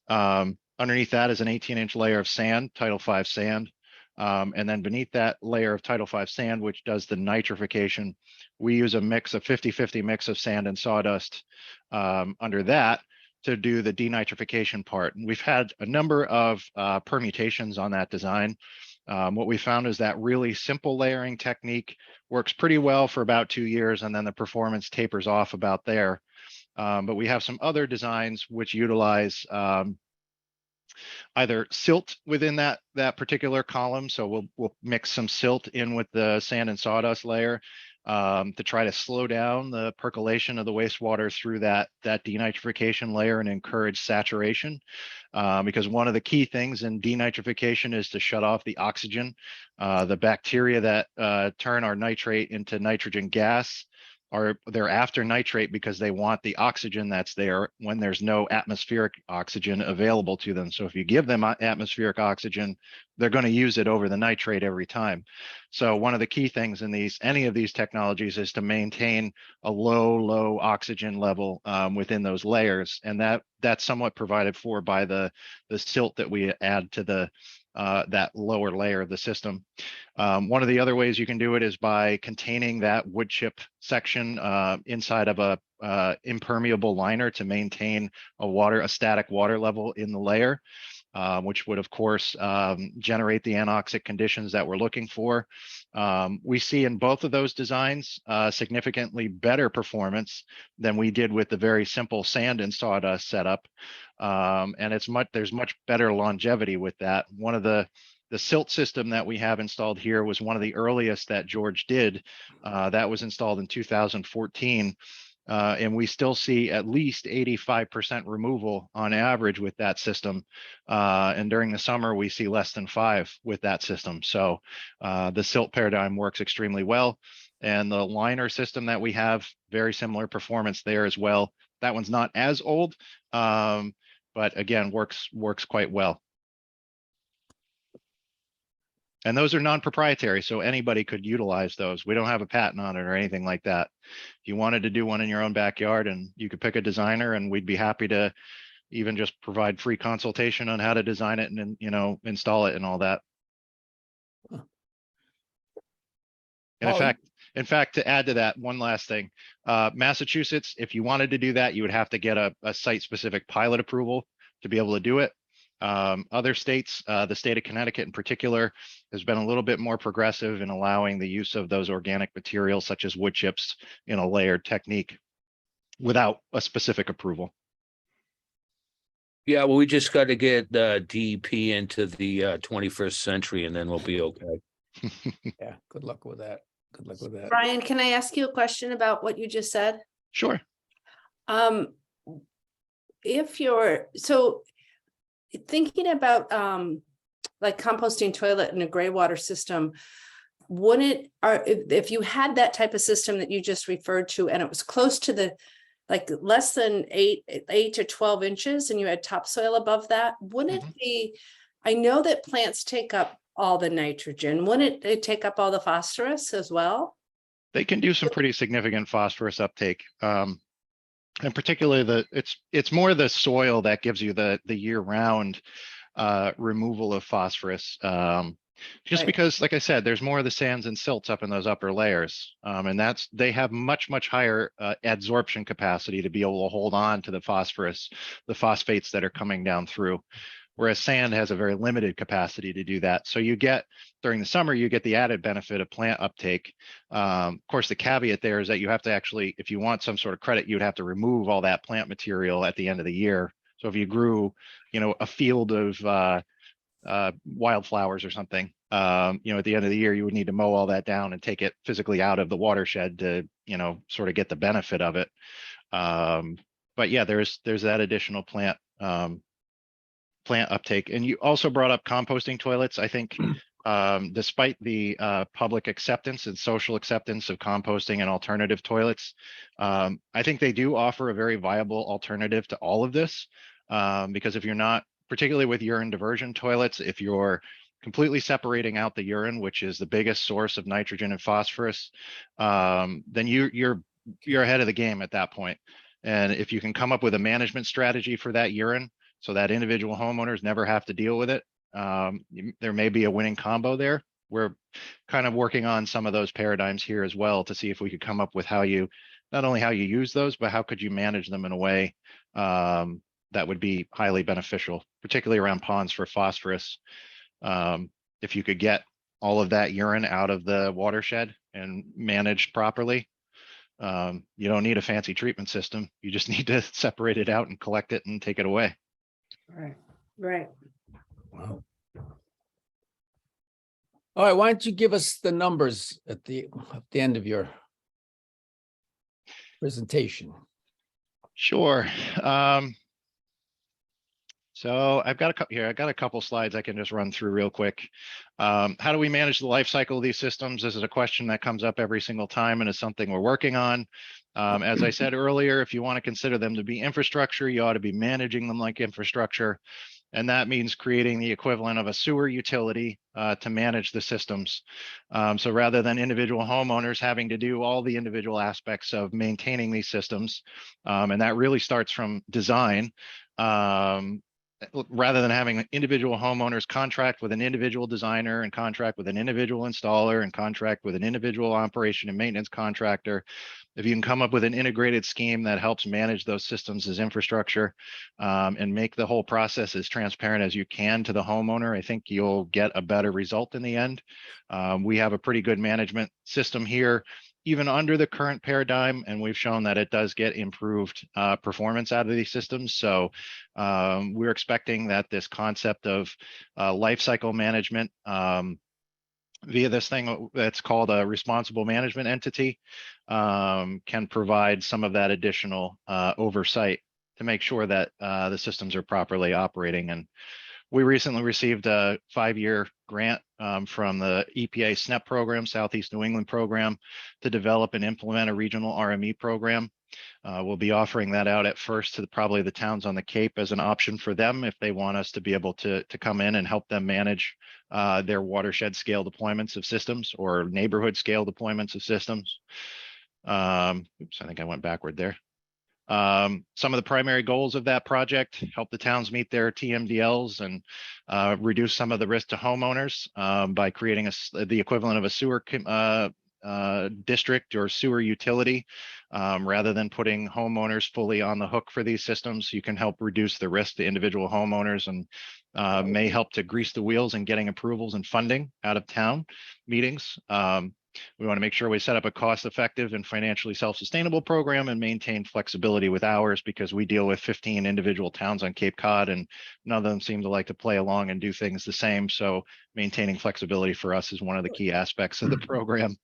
A: Underneath that is an 18-inch layer of sand, Title V sand. And then beneath that layer of Title V sand, which does the nitrification, we use a mix of 50-50 mix of sand and sawdust under that to do the denitrification part. And we've had a number of permutations on that design. What we found is that really simple layering technique works pretty well for about 2 years, and then the performance tapers off about there. But we have some other designs which utilize either silt within that particular column. So we'll mix some silt in with the sand and sawdust layer to try to slow down the percolation of the wastewater through that denitrification layer and encourage saturation. Because one of the key things in denitrification is to shut off the oxygen. The bacteria that turn our nitrate into nitrogen gas they're after nitrate because they want the oxygen that's there when there's no atmospheric oxygen available to them. So if you give them atmospheric oxygen, they're going to use it over the nitrate every time. So one of the key things in any of these technologies is to maintain a low oxygen level within those layers, and that's somewhat provided for by the silt that we add to that lower layer of the system. One of the other ways you can do it is by containing that wood chip section inside of a impermeable liner to maintain a static water level in the layer, which would of course generate the anoxic conditions that we're looking for. We see in both of those designs significantly better performance than we did with the very simple sand and sawdust setup. And there's much better longevity with that. One of the silt system that we have installed here was one of the earliest that George did. That was installed in 2014. And we still see at least 85% removal on average with that system. And during the summer, we see less than 5 with that system. So the silt paradigm works extremely well. And the liner system that we have, very similar performance there as well. That one's not as old, but again, works quite well. And those are non-proprietary, so anybody could utilize those. We don't have a patent on it or anything like that. If you wanted to do one in your own backyard, and you could pick a designer, and we'd be happy to even just provide free consultation on how to design it and install it and all that. And in fact, to add to that, one last thing, Massachusetts, if you wanted to do that, you would have to get a site-specific pilot approval to be able to do it. Other states, the state of Connecticut in particular, has been a little bit more progressive in allowing the use of those organic materials such as wood chips in a layered technique without a specific approval.
H: Yeah, well, we just got to get DEP into the 21st century, and then we'll be okay.
C: Yeah, good luck with that. Good luck with that.
I: Brian, can I ask you a question about what you just said?
A: Sure.
I: If you're thinking about like composting toilet in a gray water system, wouldn't if you had that type of system that you just referred to, and it was close to the less than 8 to 12 inches, and you had topsoil above that, wouldn't it be? I know that plants take up all the nitrogen. Wouldn't it take up all the phosphorus as well?
A: They can do some pretty significant phosphorus uptake. And particularly it's more the soil that gives you the year round removal of phosphorus. Just
I: Right.
A: because, like I said, there's more of the sands and silts up in those upper layers. And they have much higher adsorption capacity to be able to hold on to the phosphorus, the phosphates that are coming down through. Whereas sand has a very limited capacity to do that. So during the summer, you get the added benefit of plant uptake. Of course, the caveat there is that you have to actually, if you want some sort of credit, you'd have to remove all that plant material at the end of the year. So if you grew, a field of wildflowers or something, at the end of the year, you would need to mow all that down and take it physically out of the watershed to, sort of get the benefit of it. But yeah, there's that additional plant uptake. And you also brought up composting toilets. I think despite the public acceptance and social acceptance of composting and alternative toilets, I think they do offer a very viable alternative to all of this. Because if you're not, particularly with urine diversion toilets, if you're completely separating out the urine, which is the biggest source of nitrogen and phosphorus, then you're ahead of the game at that point. And if you can come up with a management strategy for that urine, so that individual homeowners never have to deal with it, there may be a winning combo there. We're kind of working on some of those paradigms here as well to see if we could come up with not only how you use those, but how could you manage them in a way that would be highly beneficial, particularly around ponds for phosphorus. If you could get all of that urine out of the watershed and managed properly, you don't need a fancy treatment system. You just need to separate it out and collect it and take it away.
I: Right, right.
C: Wow. All right, why don't you give us the numbers at the end of your presentation?
A: Sure. So I've got a couple here. I got a couple slides I can just run through real quick. How do we manage the life cycle of these systems? This is a question that comes up every single time and is something we're working on. As I said earlier, if you want to consider them to be infrastructure, you ought to be managing them like infrastructure. And that means creating the equivalent of a sewer utility to manage the systems. So rather than individual homeowners having to do all the individual aspects of maintaining these systems, and that really starts from design, rather than having individual homeowners contract with an individual designer and contract with an individual installer and contract with an individual operation and maintenance contractor, if you can come up with an integrated scheme that helps manage those systems as infrastructure and make the whole process as transparent as you can to the homeowner, I think you'll get a better result in the end. We have a pretty good management system here, even under the current paradigm, and we've shown that it does get improved performance out of these systems. So we're expecting that this concept of life cycle management via this thing that's called a responsible management entity can provide some of that additional oversight to make sure that the systems are properly operating. And we recently received a 5-year grant from the EPA SNEP program, Southeast New England program, to develop and implement a regional RME program. We'll be offering that out at first to probably the towns on the Cape as an option for them if they want us to be able to come in and help them manage their watershed scale deployments of systems or neighborhood scale deployments of systems. Oops, I think I went backward there. Some of the primary goals of that project: help the towns meet their TMDLs and reduce some of the risk to homeowners by creating the equivalent of a sewer district or sewer utility. Rather than putting homeowners fully on the hook for these systems, you can help reduce the risk to individual homeowners and may help to grease the wheels in getting approvals and funding out of town meetings. We want to make sure we set up a cost-effective and financially self-sustainable program and maintain flexibility with hours, because we deal with 15 individual towns on Cape Cod and none of them seem to like to play along and do things the same. So maintaining flexibility for us is one of the key aspects of the program.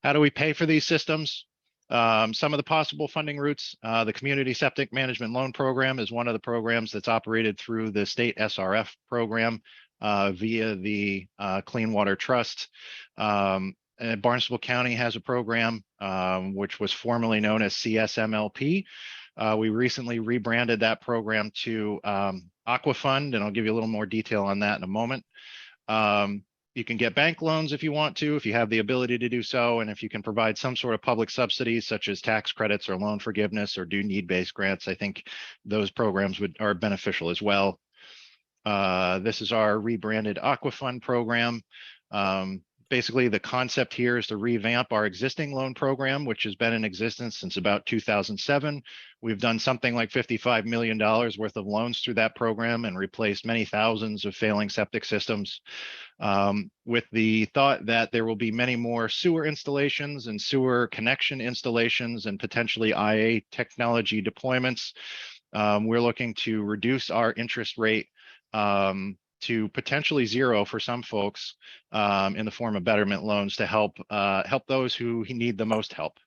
A: How do we pay for these systems? Some of the possible funding routes: the Community Septic Management Loan Program is one of the programs that's operated through the state SRF program via the Clean Water Trust. And Barnstable County has a program which was formerly known as CSMLP. We recently rebranded that program to Aquafund, and I'll give you a little more detail on that in a moment. You can get bank loans if you want to, if you have the ability to do so, and if you can provide some sort of public subsidies such as tax credits or loan forgiveness or do need-based grants, I think those programs are beneficial as well. This is our rebranded Aquafund program. Basically, the concept here is to revamp our existing loan program, which has been in existence since about 2007. We've done something like $55 million worth of loans through that program and replaced many thousands of failing septic systems, with the thought that there will be many more sewer installations and sewer connection installations and potentially IA technology deployments. We're looking to reduce our interest rate to potentially zero for some folks, in the form of betterment loans to help those who need the most help.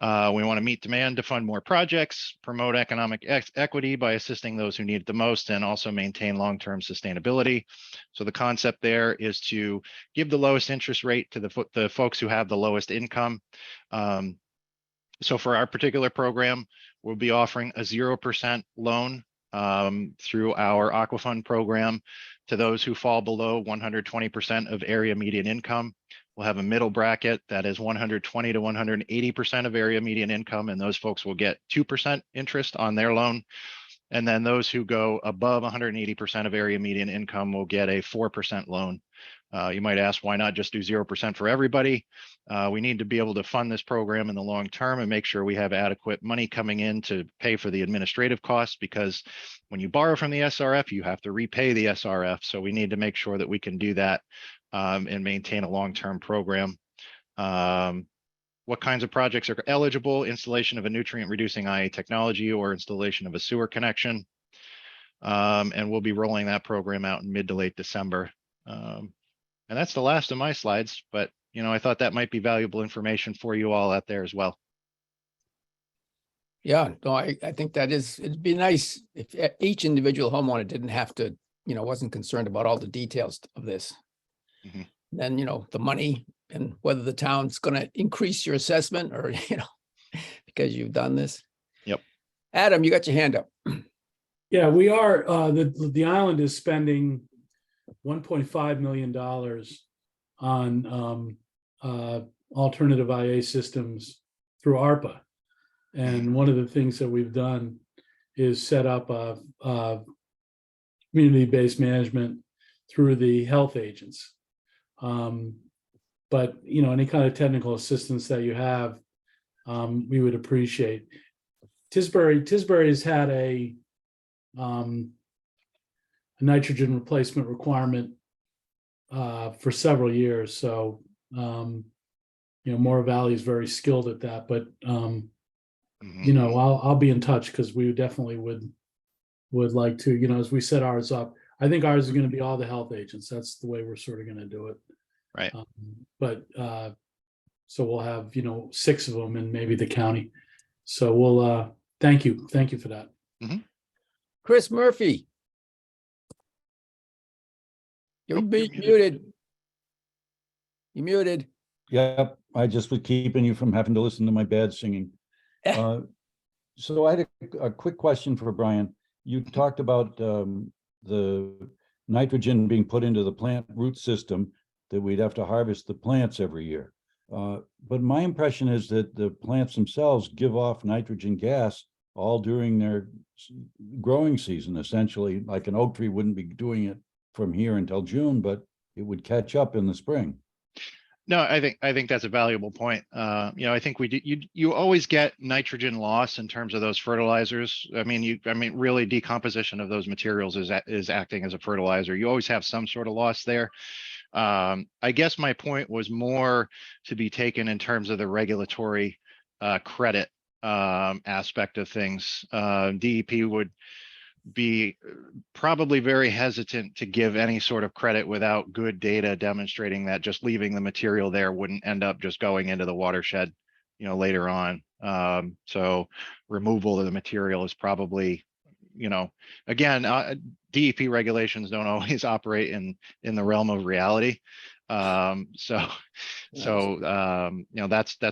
A: We want to meet demand to fund more projects, promote economic equity by assisting those who need it the most, and also maintain long-term sustainability. So the concept there is to give the lowest interest rate to the folks who have the lowest income. So for our particular program, we'll be offering a 0% loan through our Aquafund program to those who fall below 120% of area median income. We'll have a middle bracket that is 120 to 180% of area median income, and those folks will get 2% interest on their loan. And then those who go above 180% of area median income will get a 4% loan. You might ask, why not just do 0% for everybody? We need to be able to fund this program in the long term and make sure we have adequate money coming in to pay for the administrative costs, because when you borrow from the SRF, you have to repay the SRF. So we need to make sure that we can do that and maintain a long-term program. What kinds of projects are eligible? Installation of a nutrient reducing IA technology or installation of a sewer connection. And we'll be rolling that program out in mid to late December. And that's the last of my slides, but I thought that might be valuable information for you all out there as well.
C: Yeah, no, I think it'd be nice if each individual homeowner didn't have to, wasn't concerned about all the details of this.
A: Mhm.
C: Then, the money and whether the town's going to increase your assessment or, because you've done this.
A: Yep.
C: Adam, you got your hand up.
F: Yeah, we are, the island is spending $1.5 million on alternative IA systems through ARPA. And one of the things that we've done is set up a community-based management through the health agents. But any kind of technical assistance that you have, we would appreciate. Tisbury has had a nitrogen replacement requirement for several years. So, Moore Valley is very skilled at that, but, I'll be in touch because we definitely would like to, as we set ours up, I think ours is going to be all the health agents. That's the way we're sort of going to do it.
A: Right.
F: So we'll have, 6 of them and maybe the county. So we'll, thank you for that.
A: Mm-hmm.
C: Chris Murphy. You're muted. You're muted.
J: Yep, I just was keeping you from having to listen to my bad singing. So I had a quick question for Brian. You talked about the nitrogen being put into the plant root system, that we'd have to harvest the plants every year. But my impression is that the plants themselves give off nitrogen gas all during their growing season, essentially. Like an oak tree wouldn't be doing it from here until June, but it would catch up in the spring.
A: No, I think that's a valuable point. I think you always get nitrogen loss in terms of those fertilizers. Really decomposition of those materials is acting as a fertilizer. You always have some sort of loss there. I guess my point was more to be taken in terms of the regulatory credit aspect of things. DEP would be probably very hesitant to give any sort of credit without good data demonstrating that just leaving the material there wouldn't end up just going into the watershed, later on. So removal of the material is probably, again, DEP regulations don't always operate in the realm of reality. That's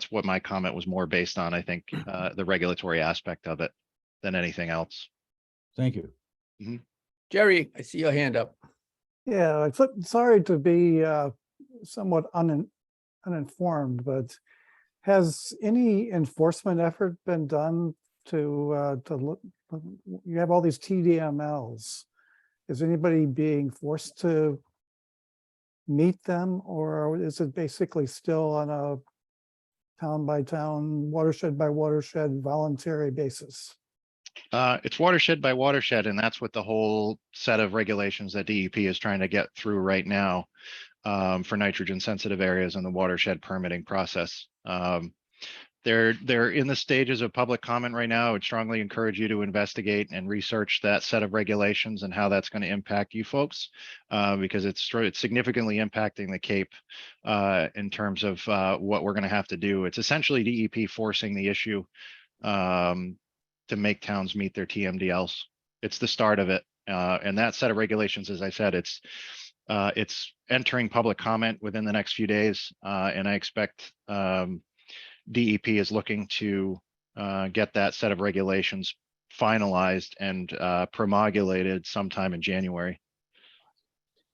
A: what my comment was more based on. I think the regulatory aspect of it than anything else.
J: Thank you.
C: Mm-hmm. Jerry, I see your hand up.
E: Yeah, sorry to be somewhat uninformed, but has any enforcement effort been done to look? You have all these TDMLs. Is anybody being forced to meet them, or is it basically still on a town by town, watershed by watershed, voluntary basis?
A: It's watershed by watershed, and that's what the whole set of regulations that DEP is trying to get through right now for nitrogen sensitive areas in the watershed permitting process. They're in the stages of public comment right now. I would strongly encourage you to investigate and research that set of regulations and how that's going to impact you folks, because it's significantly impacting the Cape in terms of what we're going to have to do. It's essentially DEP forcing the issue to make towns meet their TMDLs. It's the start of it. And that set of regulations, as I said, it's entering public comment within the next few days. And I expect DEP is looking to get that set of regulations finalized and promulgated sometime in January.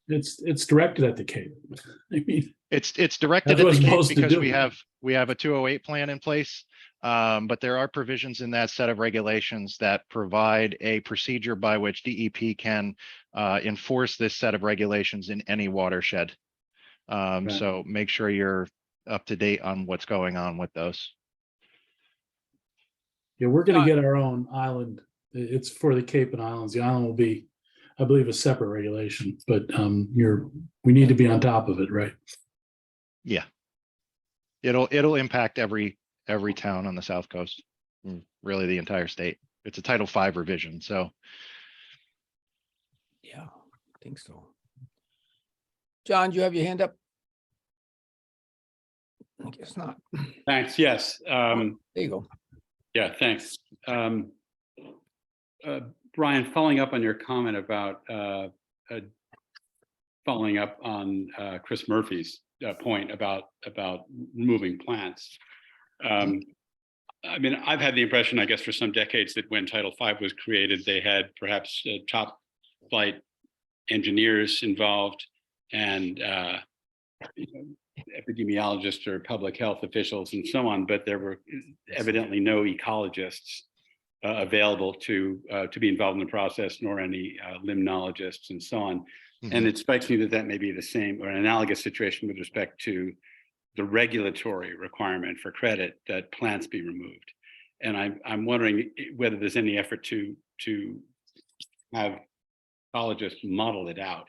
F: It's directed at the Cape. I mean,
A: It's directed
F: That's what
A: at
F: it's
A: the Cape
F: supposed to
A: because
F: do.
A: we have a 208 plan in place. But there are provisions in that set of regulations that provide a procedure by which DEP can enforce this set of regulations in any watershed. So make sure you're up to date on what's going on with those.
F: yeah, we're going to get our own island. It's for the Cape and Islands. The island will be, I believe, a separate regulation, but we need to be on top of it, right?
A: Yeah. It'll impact every town on the South Coast, really the entire state. It's a Title V revision, so.
C: Yeah, I think so. John, do you have your hand up? I guess not.
D: Thanks. Yes.
C: There you go.
D: Yeah, thanks. Brian, following up on your comment about following up on Chris Murphy's point about removing plants. I mean, I've had the impression, I guess, for some decades that when Title V was created, they had perhaps top flight engineers involved and epidemiologists or public health officials and so on, but there were evidently no ecologists available to be involved in the process, nor any limnologists and so on. And it strikes me that that may be the same or an analogous situation with respect to the regulatory requirement for credit that plants be removed. And I'm wondering whether there's any effort to have ecologists model it out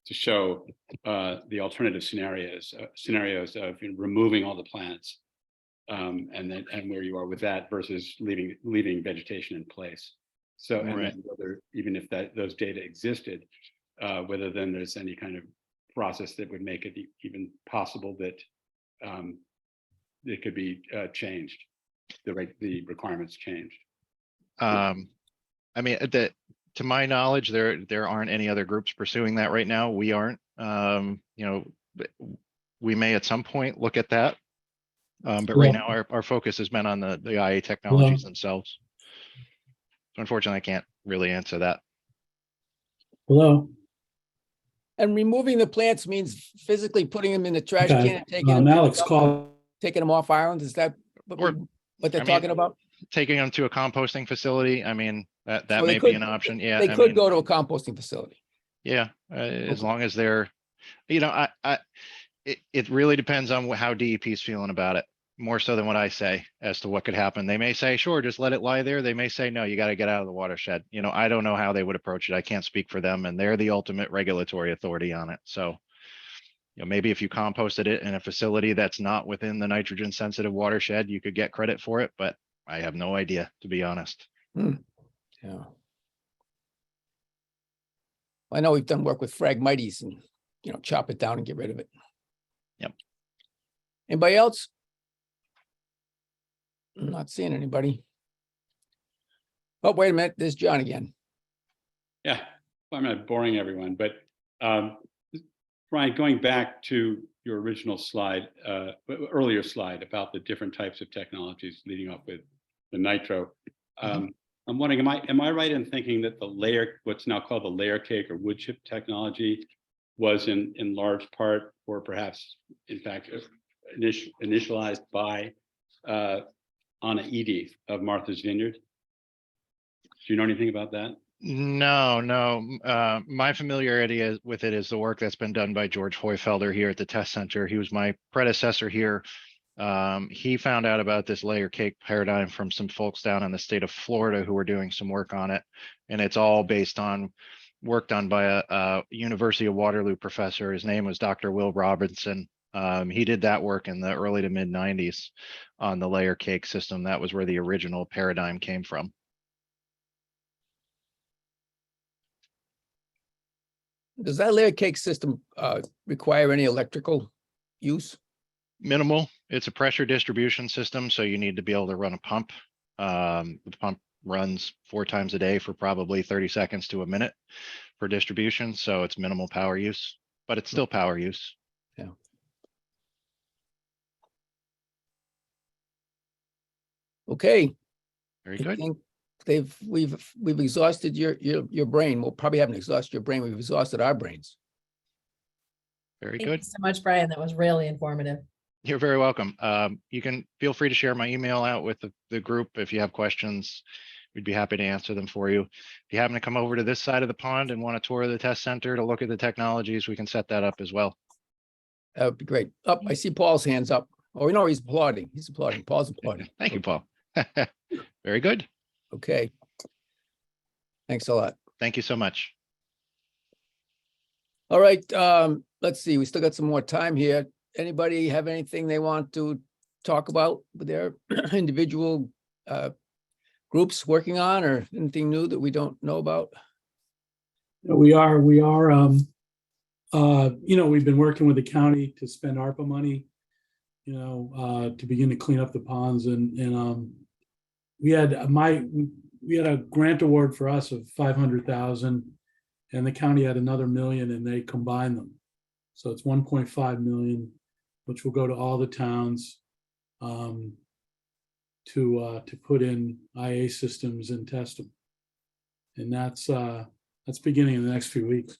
D: to show the alternative scenarios of removing all the plants and where you are with that versus leaving vegetation in place. So and then whether even if those data existed, whether then there's any kind of process that would make it even possible that it could be changed, the requirements changed.
A: I mean, to my knowledge, there aren't any other groups pursuing that right now. We aren't. We may at some point look at that, but right now our focus has been on the IA technologies themselves. So unfortunately, I can't really answer that.
F: Hello.
C: And removing the plants means physically putting them in the trash
F: Okay.
C: can and taking
F: Alex, call.
C: them off island. Is that what they're talking about?
A: Taking them to a composting facility. I mean, that
C: So
A: may be an option. Yeah,
C: They could go to a composting facility.
A: Yeah, as long as they're, it really depends on how DEP is feeling about it, more so than what I say as to what could happen. They may say, sure, just let it lie there. They may say, no, you got to get out of the watershed. I don't know how they would approach it. I can't speak for them, and they're the ultimate regulatory authority on it. So, maybe if you composted it in a facility that's not within the nitrogen sensitive watershed, you could get credit for it, but I have no idea, to be honest.
C: Yeah. I know we've done work with Phragmites and, chop it down and get rid of it.
A: Yep.
C: Anybody else? I'm not seeing anybody. Oh, wait a minute. There's John again.
D: Yeah, I'm not boring everyone, but Brian, going back to your original slide, earlier slide about the different types of technologies leading off with the nitro. I'm wondering, am I right in thinking that what's now called the layer cake or wood chip technology was in large part, or perhaps in fact, initialized by Anna Edie of Martha's Vineyard. Do you know anything about that?
A: No. My familiarity with it is the work that's been done by George Hoyfelder here at the test center. He was my predecessor here. He found out about this layer cake paradigm from some folks down in the state of Florida who were doing some work on it. And it's all based on work done by a University of Waterloo professor. His name was Dr. Will Robinson. He did that work in the early to mid 90s on the layer cake system. That was where the original paradigm came from.
C: Does that layer cake system require any electrical use?
A: Minimal. It's a pressure distribution system, so you need to be able to run a pump. The pump runs 4 times a day for probably 30 seconds to a minute for distribution, so it's minimal power use, but it's still power use.
C: Yeah. Okay.
A: Very
C: I
A: good.
C: think we've exhausted your brain. We'll probably haven't exhausted your brain. We've exhausted our brains.
A: Very
B: Thank
A: good.
B: you so much, Brian. That was really informative.
A: You're very welcome. You can feel free to share my email out with the group if you have questions. We'd be happy to answer them for you. If you happen to come over to this side of the pond and want a tour of the test center to look at the technologies, we can set that up as well.
C: That would be great. Up, I see Paul's hands up. Oh, no, he's applauding. He's applauding. Paul's applauding.
A: Thank you, Paul. Very good.
C: Okay. Thanks a lot.
A: Thank you so much.
C: All right, let's see. We still got some more time here. Anybody have anything they want to talk about with their individual groups working on, or anything new that we don't know about?
F: We are, we've been working with the county to spend ARPA money, to begin to clean up the ponds, and we had a grant award for us of 500,000, and the county had another $1 million, and they combined them. So it's 1.5 million, which will go to all the towns to put in IA systems and test them. And that's beginning in the next few weeks.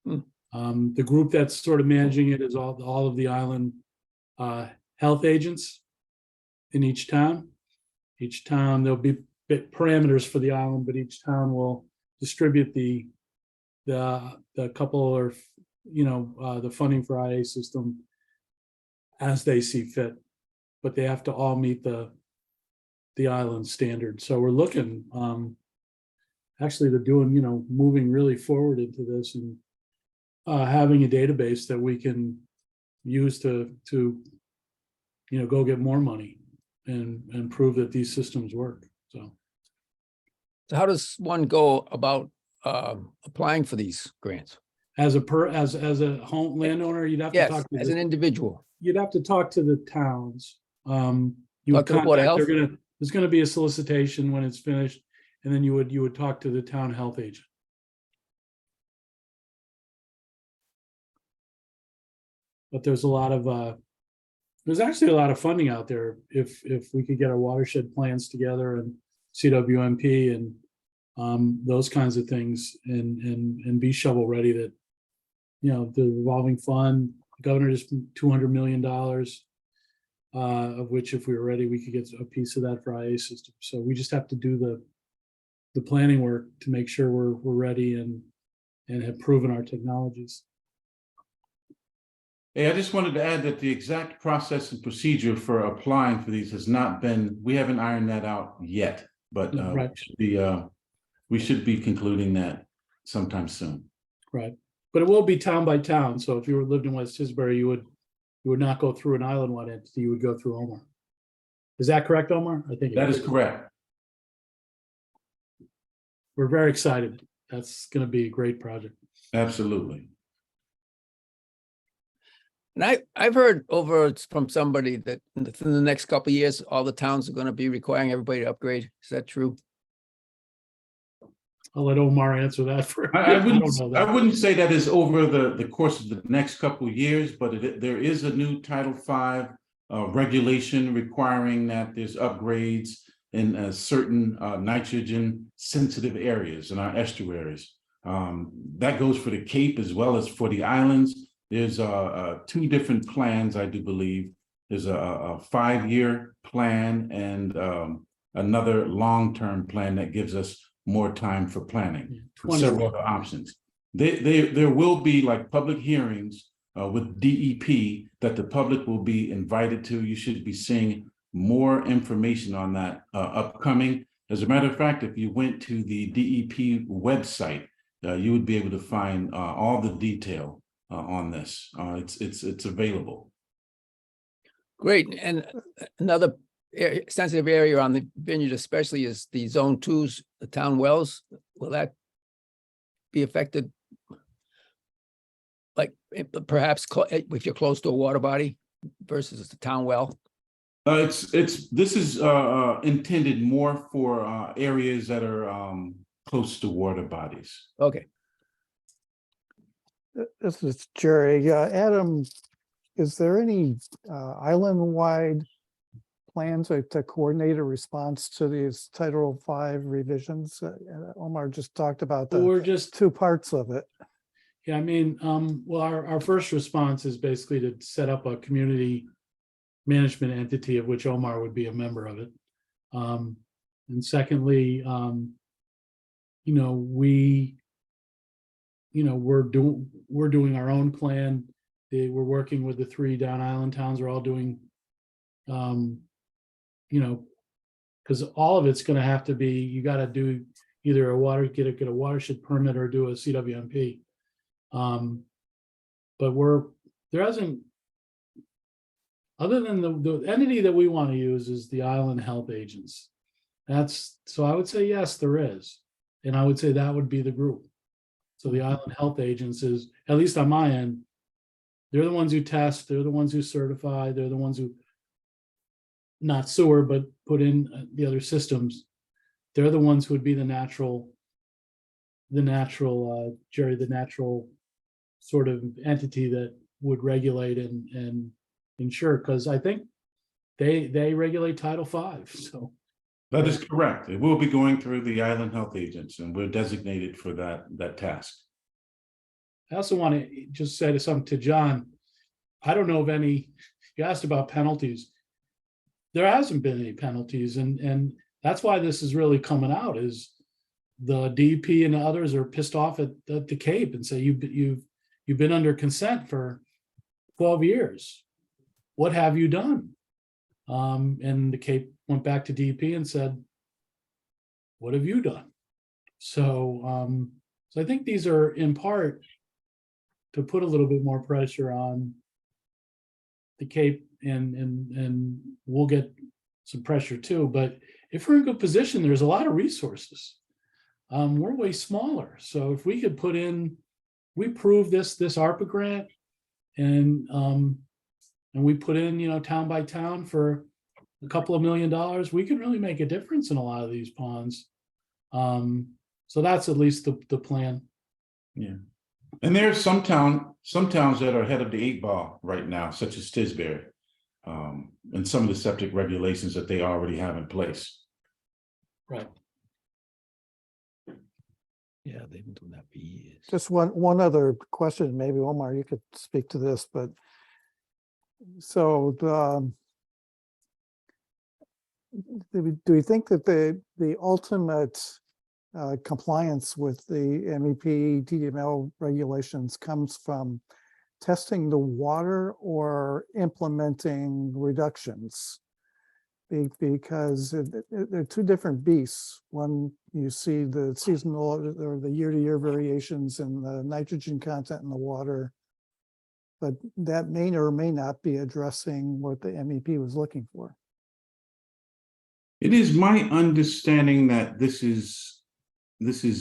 F: The group that's sort of managing it is all of the island health agents in each town. Each town, there'll be parameters for the island, but each town will distribute the couple or the funding for IA system as they see fit, but they have to all meet the island standard. So we're looking, actually they're doing, moving really forward into this, and having a database that we can use to go get more money and prove that these systems work. So
C: how does one go about applying for these grants?
F: As a home landowner, you'd have to
C: Yes,
F: talk to
C: as an individual.
F: You'd have to talk to the towns. You would
C: Talk to the Board of
F: contact,
C: Health?
F: there's gonna be a solicitation when it's finished, and then you would talk to the town health agent. But there's actually a lot of funding out there if we could get our watershed plans together and CWMP and those kinds of things, and be shovel ready. That the revolving fund, the governor just $200 million, of which if we were ready, we could get a piece of that for IA system. So we just have to do the planning work to make sure we're ready and have proven our technologies.
K: Hey, I just wanted to add that the exact process and procedure for applying for these we haven't ironed that out yet, but
F: Right.
K: we should be concluding that sometime soon.
F: Right, but it will be town by town. So if you lived in West Tisbury, you would not go through an island-wide entity. You would go through Omar. Is that correct, Omar? I think
K: That is correct.
F: We're very excited. That's going to be a great project.
K: Absolutely.
C: And I've heard from somebody that within the next couple of years, all the towns are going to be requiring everybody to upgrade. Is that true?
F: I'll let Omar answer that for.
K: I
F: don't know that.
K: wouldn't say that is over the course of the next couple of years, but there is a new Title V regulation requiring that there's upgrades in certain nitrogen sensitive areas in our estuaries. That goes for the Cape as well as for the islands. There's two different plans, I do believe. There's a 5-year plan and another long-term plan that gives us more time for planning. Several other options. There will be like public hearings with DEP that the public will be invited to. You should be seeing more information on that upcoming. As a matter of fact, if you went to the DEP website, you would be able to find all the detail on this. It's available.
C: Great. And another sensitive area on the Vineyard especially is the zone 2s, the town wells. Will that be affected? Like perhaps if you're close to a water body versus the town well?
K: This is intended more for areas that are close to water bodies.
C: Okay.
E: This is Jerry. Adam, is there any island-wide plans to coordinate a response to these Title V revisions? Omar just talked about the
F: We're just,
E: two parts of it.
F: yeah, I mean, well, our first response is basically to set up a community management entity of which Omar would be a member of it. And secondly, we're doing our own plan. We're working with the 3 down island towns. We're all doing, because all of it's going to have to be, you got to do either get a watershed permit or do a CWMP. But there hasn't, other than the entity that we want to use is the island health agents. So I would say, yes, there is. And I would say that would be the group. So the island health agents is, at least on my end, they're the ones who test, they're the ones who certify, they're the ones who, not sewer, but put in the other systems. They're the ones who would be the natural sort of entity that would regulate and ensure, because I think they regulate Title V. So
K: that is correct. It will be going through the island health agents, and we're designated for that task.
F: I also want to just say something to John. I don't know of any, you asked about penalties. There hasn't been any penalties, and that's why this is really coming out, is the DEP and the others are pissed off at the Cape and say, you've been under consent for 12 years. What have you done? And the Cape went back to DEP and said, what have you done? So I think these are in part to put a little bit more pressure on the Cape, and we'll get some pressure too. But if we're in a good position, there's a lot of resources. We're way smaller. So if we could we prove this ARPA grant, and we put in, town by town for a couple of $1 million, we could really make a difference in a lot of these ponds. So that's at least the plan.
K: Yeah. And there are some towns that are ahead of the 8 ball right now, such as Tisbury, and some of the septic regulations that they already have in place.
F: Right.
C: Yeah, they've been doing that for years.
E: Just one other question, maybe Omar, you could speak to this, but so do you think that the ultimate compliance with the MEP TDML regulations comes from testing the water or implementing reductions? Because they're two different beasts. One, you see the seasonal or the year-to-year variations in the nitrogen content in the water, but that may or may not be addressing what the MEP was looking for.
K: It is my understanding that this is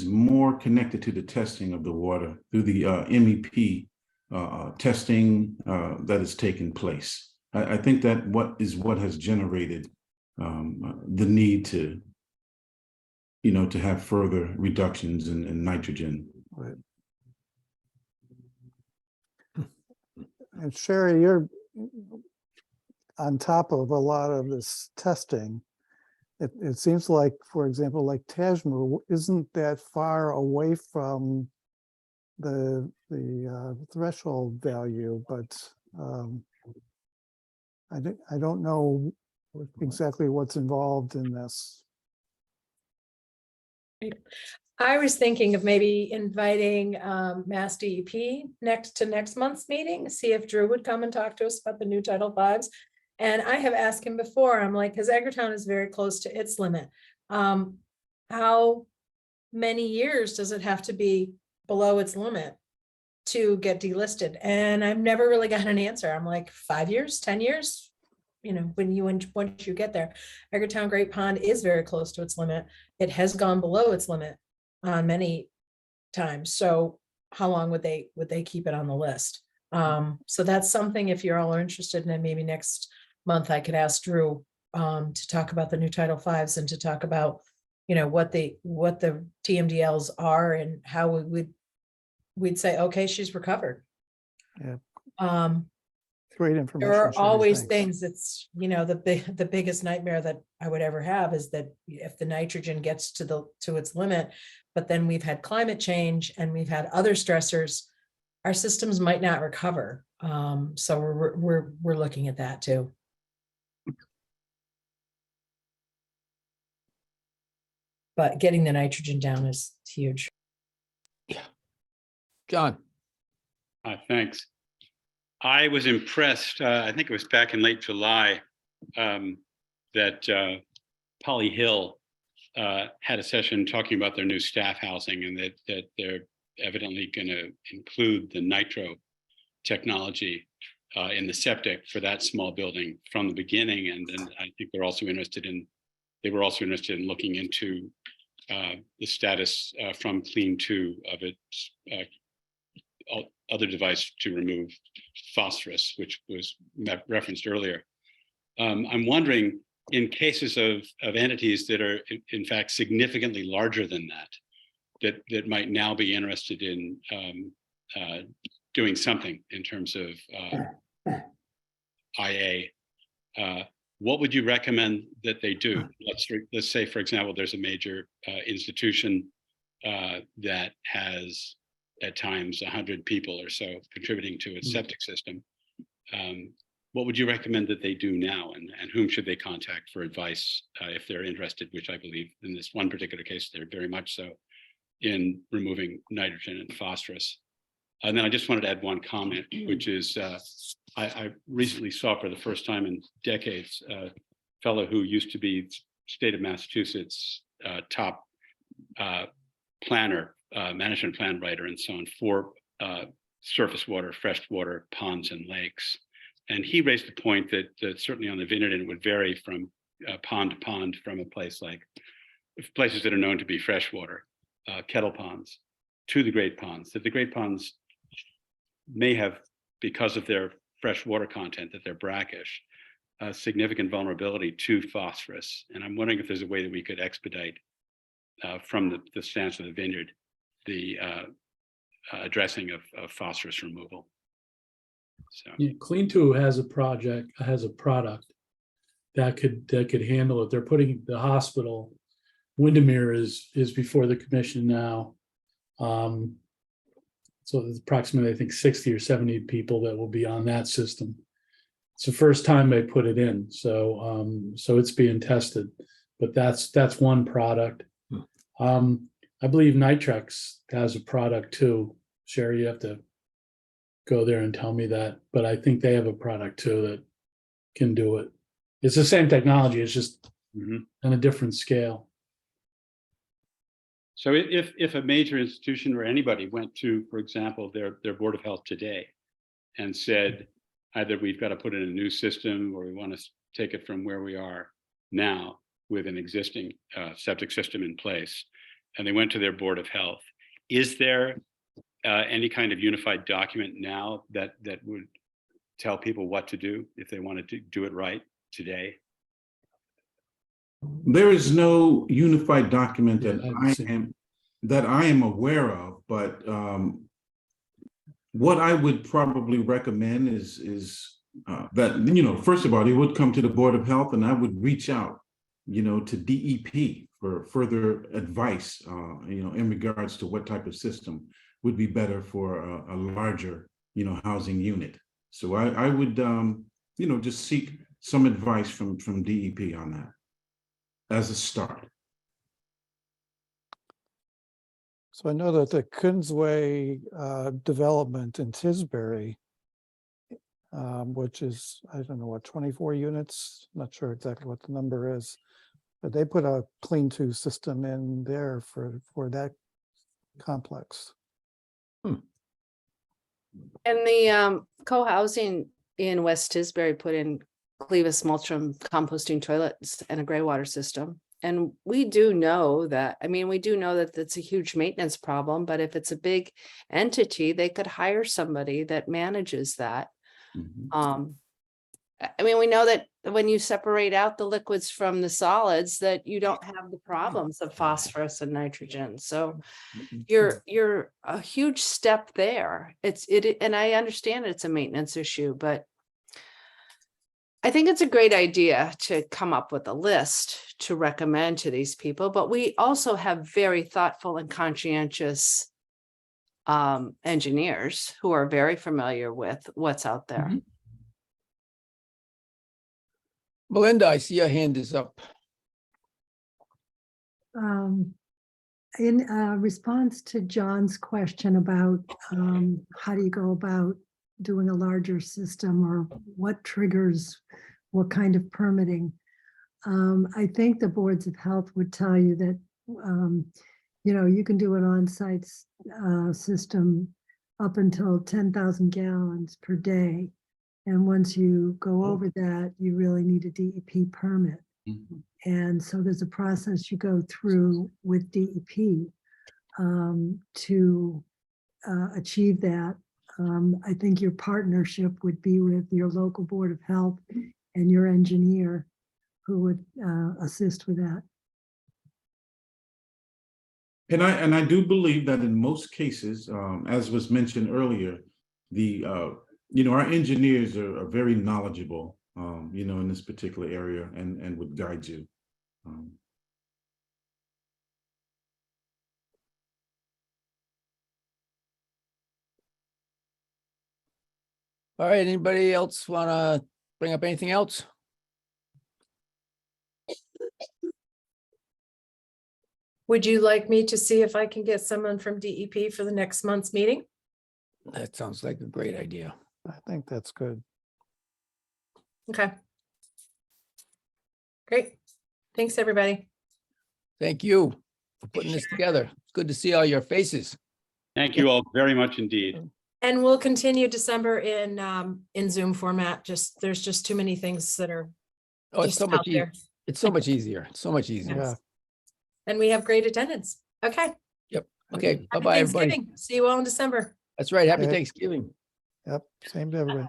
K: more connected to the testing of the water through the MEP testing that has taken place. I think that what has generated the need to have further reductions in nitrogen.
E: Right. And Sherry, you're on top of a lot of this testing. it seems like, for example, like Tajmur isn't that far away from the threshold value, but I don't know exactly what's involved in this.
B: I was thinking of maybe inviting Mass DEP next month's meeting, see if Drew would come and talk to us about the new Title Vs. And I have asked him before, I'm like, because Edgartown is very close to its limit. How many years does it have to be below its limit to get delisted? And I've never really got an answer. I'm like, 5 years, 10 years? You know, once you get there. Edgartown Great Pond is very close to its limit. It has gone below its limit on many times. So how long would they keep it on the list? So that's something, if you're all interested in it, maybe next month I could ask Drew to talk about the new Title Vs and to talk about, you know, what the TMDLs are and how we'd say, okay, she's recovered.
E: Yeah. Great information.
B: There are
E: Sherry,
B: always
E: thanks.
B: things that's, you know, the biggest nightmare that I would ever have is that if the nitrogen gets to its limit, but then we've had climate change and we've had other stressors, our systems might not recover. So we're looking at that too. But getting the nitrogen down is huge.
C: John.
D: Thanks. I was impressed, I think it was back in late July, that Polly Hill had a session talking about their new staff housing and that they're evidently going to include the nitro technology in the septic for that small building from the beginning. And then I think they were also interested in looking into the status from Clean 2 of its other device to remove phosphorus, which was referenced earlier. I'm wondering, in cases of entities that are in fact significantly larger than that might now be interested in doing something in terms of IA, what would you recommend that they do? Let's say, for example, there's a major institution that has at times 100 people or so contributing to its septic system. What would you recommend that they do now, and whom should they contact for advice if they're interested, which I believe in this one particular case, they're very much so, in removing nitrogen and phosphorus? And then I just wanted to add one comment, which is I recently saw for the first time in decades a fellow who used to be state of Massachusetts top planner, management plan writer and so on for surface water, freshwater, ponds and lakes. And he raised the point that certainly on the Vineyard, and it would vary from pond to pond from a place like places that are known to be freshwater, kettle ponds, to the great ponds, that the great ponds may have, because of their fresh water content, that they're brackish, significant vulnerability to phosphorus. And I'm wondering if there's a way that we could expedite from the stance of the Vineyard, the addressing of phosphorus removal. So
F: Yeah, Clean 2 has a product that could handle it. They're putting the hospital, Windermere is before the commission now. So there's approximately, I think, 60 or 70 people that will be on that system. It's the first time they put it in, so it's being tested. But that's one product. I believe Nitrex has a product too. Sherry, you have to go there and tell me that, but I think they have a product too that can do it. It's the same technology, it's just on a different scale.
D: So if a major institution or anybody went to, for example, their Board of Health today and said, either we've got to put in a new system or we want to take it from where we are now with an existing septic system in place, and they went to their Board of Health, is there any kind of unified document now that would tell people what to do if they wanted to do it right today?
K: There is no unified document
F: Yeah,
K: that
F: I haven't seen
K: I am aware of, but what I would probably recommend is that, you know, first of all, they would come to the Board of Health and I would reach out to DEP for further advice, in regards to what type of system would be better for a larger, housing unit. So I would, just seek some advice from DEP on that as a start.
E: So I know that the Kinsway development in Tisbury, which is, I don't know what, 24 units, not sure exactly what the number is, but they put a clean to system in there for that complex.
I: And the co-housing in West Tisbury put in Clevis Multrum composting toilets and a gray water system. And we do know that, that's a huge maintenance problem, but if it's a big entity, they could hire somebody that manages that.
K: Mhm.
I: We know that when you separate out the liquids from the solids, that you don't have the problems of phosphorus and nitrogen. So you're a huge step there. And I understand it's a maintenance issue, but I think it's a great idea to come up with a list to recommend to these people, but we also have very thoughtful and conscientious engineers who are very familiar with what's out there.
C: Mhm. Melinda, I see your hand is up.
L: In response to John's question about how do you go about doing a larger system, or what triggers what kind of permitting, I think the boards of health would tell you that you can do an on-site system up until 10,000 gallons per day, and once you go over that, you really need a DEP permit.
K: Mhm.
L: And so there's a process you go through with DEP to achieve that. I think your partnership would be with your local board of health and your engineer who would assist with that.
K: And I do believe that in most cases, as was mentioned earlier, our engineers are very knowledgeable, in this particular area and would guide you.
C: All right, anybody else want to bring up anything else?
B: Would you like me to see if I can get someone from DEP for the next month's meeting?
C: That sounds like a great idea.
E: I think that's good.
B: Okay. Great. Thanks, everybody.
C: Thank you for putting this together. It's good to see all your faces.
D: Thank you all very much indeed.
B: And we'll continue December in Zoom format. There's just too many things that are
C: Oh, it's
B: just
C: so
B: out
C: much
B: there.
C: It's so much easier. It's so much easier.
E: Yeah.
B: And we have great attendance. Okay.
C: Okay,
B: Happy
C: bye-bye, everybody.
B: Thanksgiving. See you all in December.
C: That's right. Happy
E: Okay.
C: Thanksgiving.
E: Yep. Same to everybody.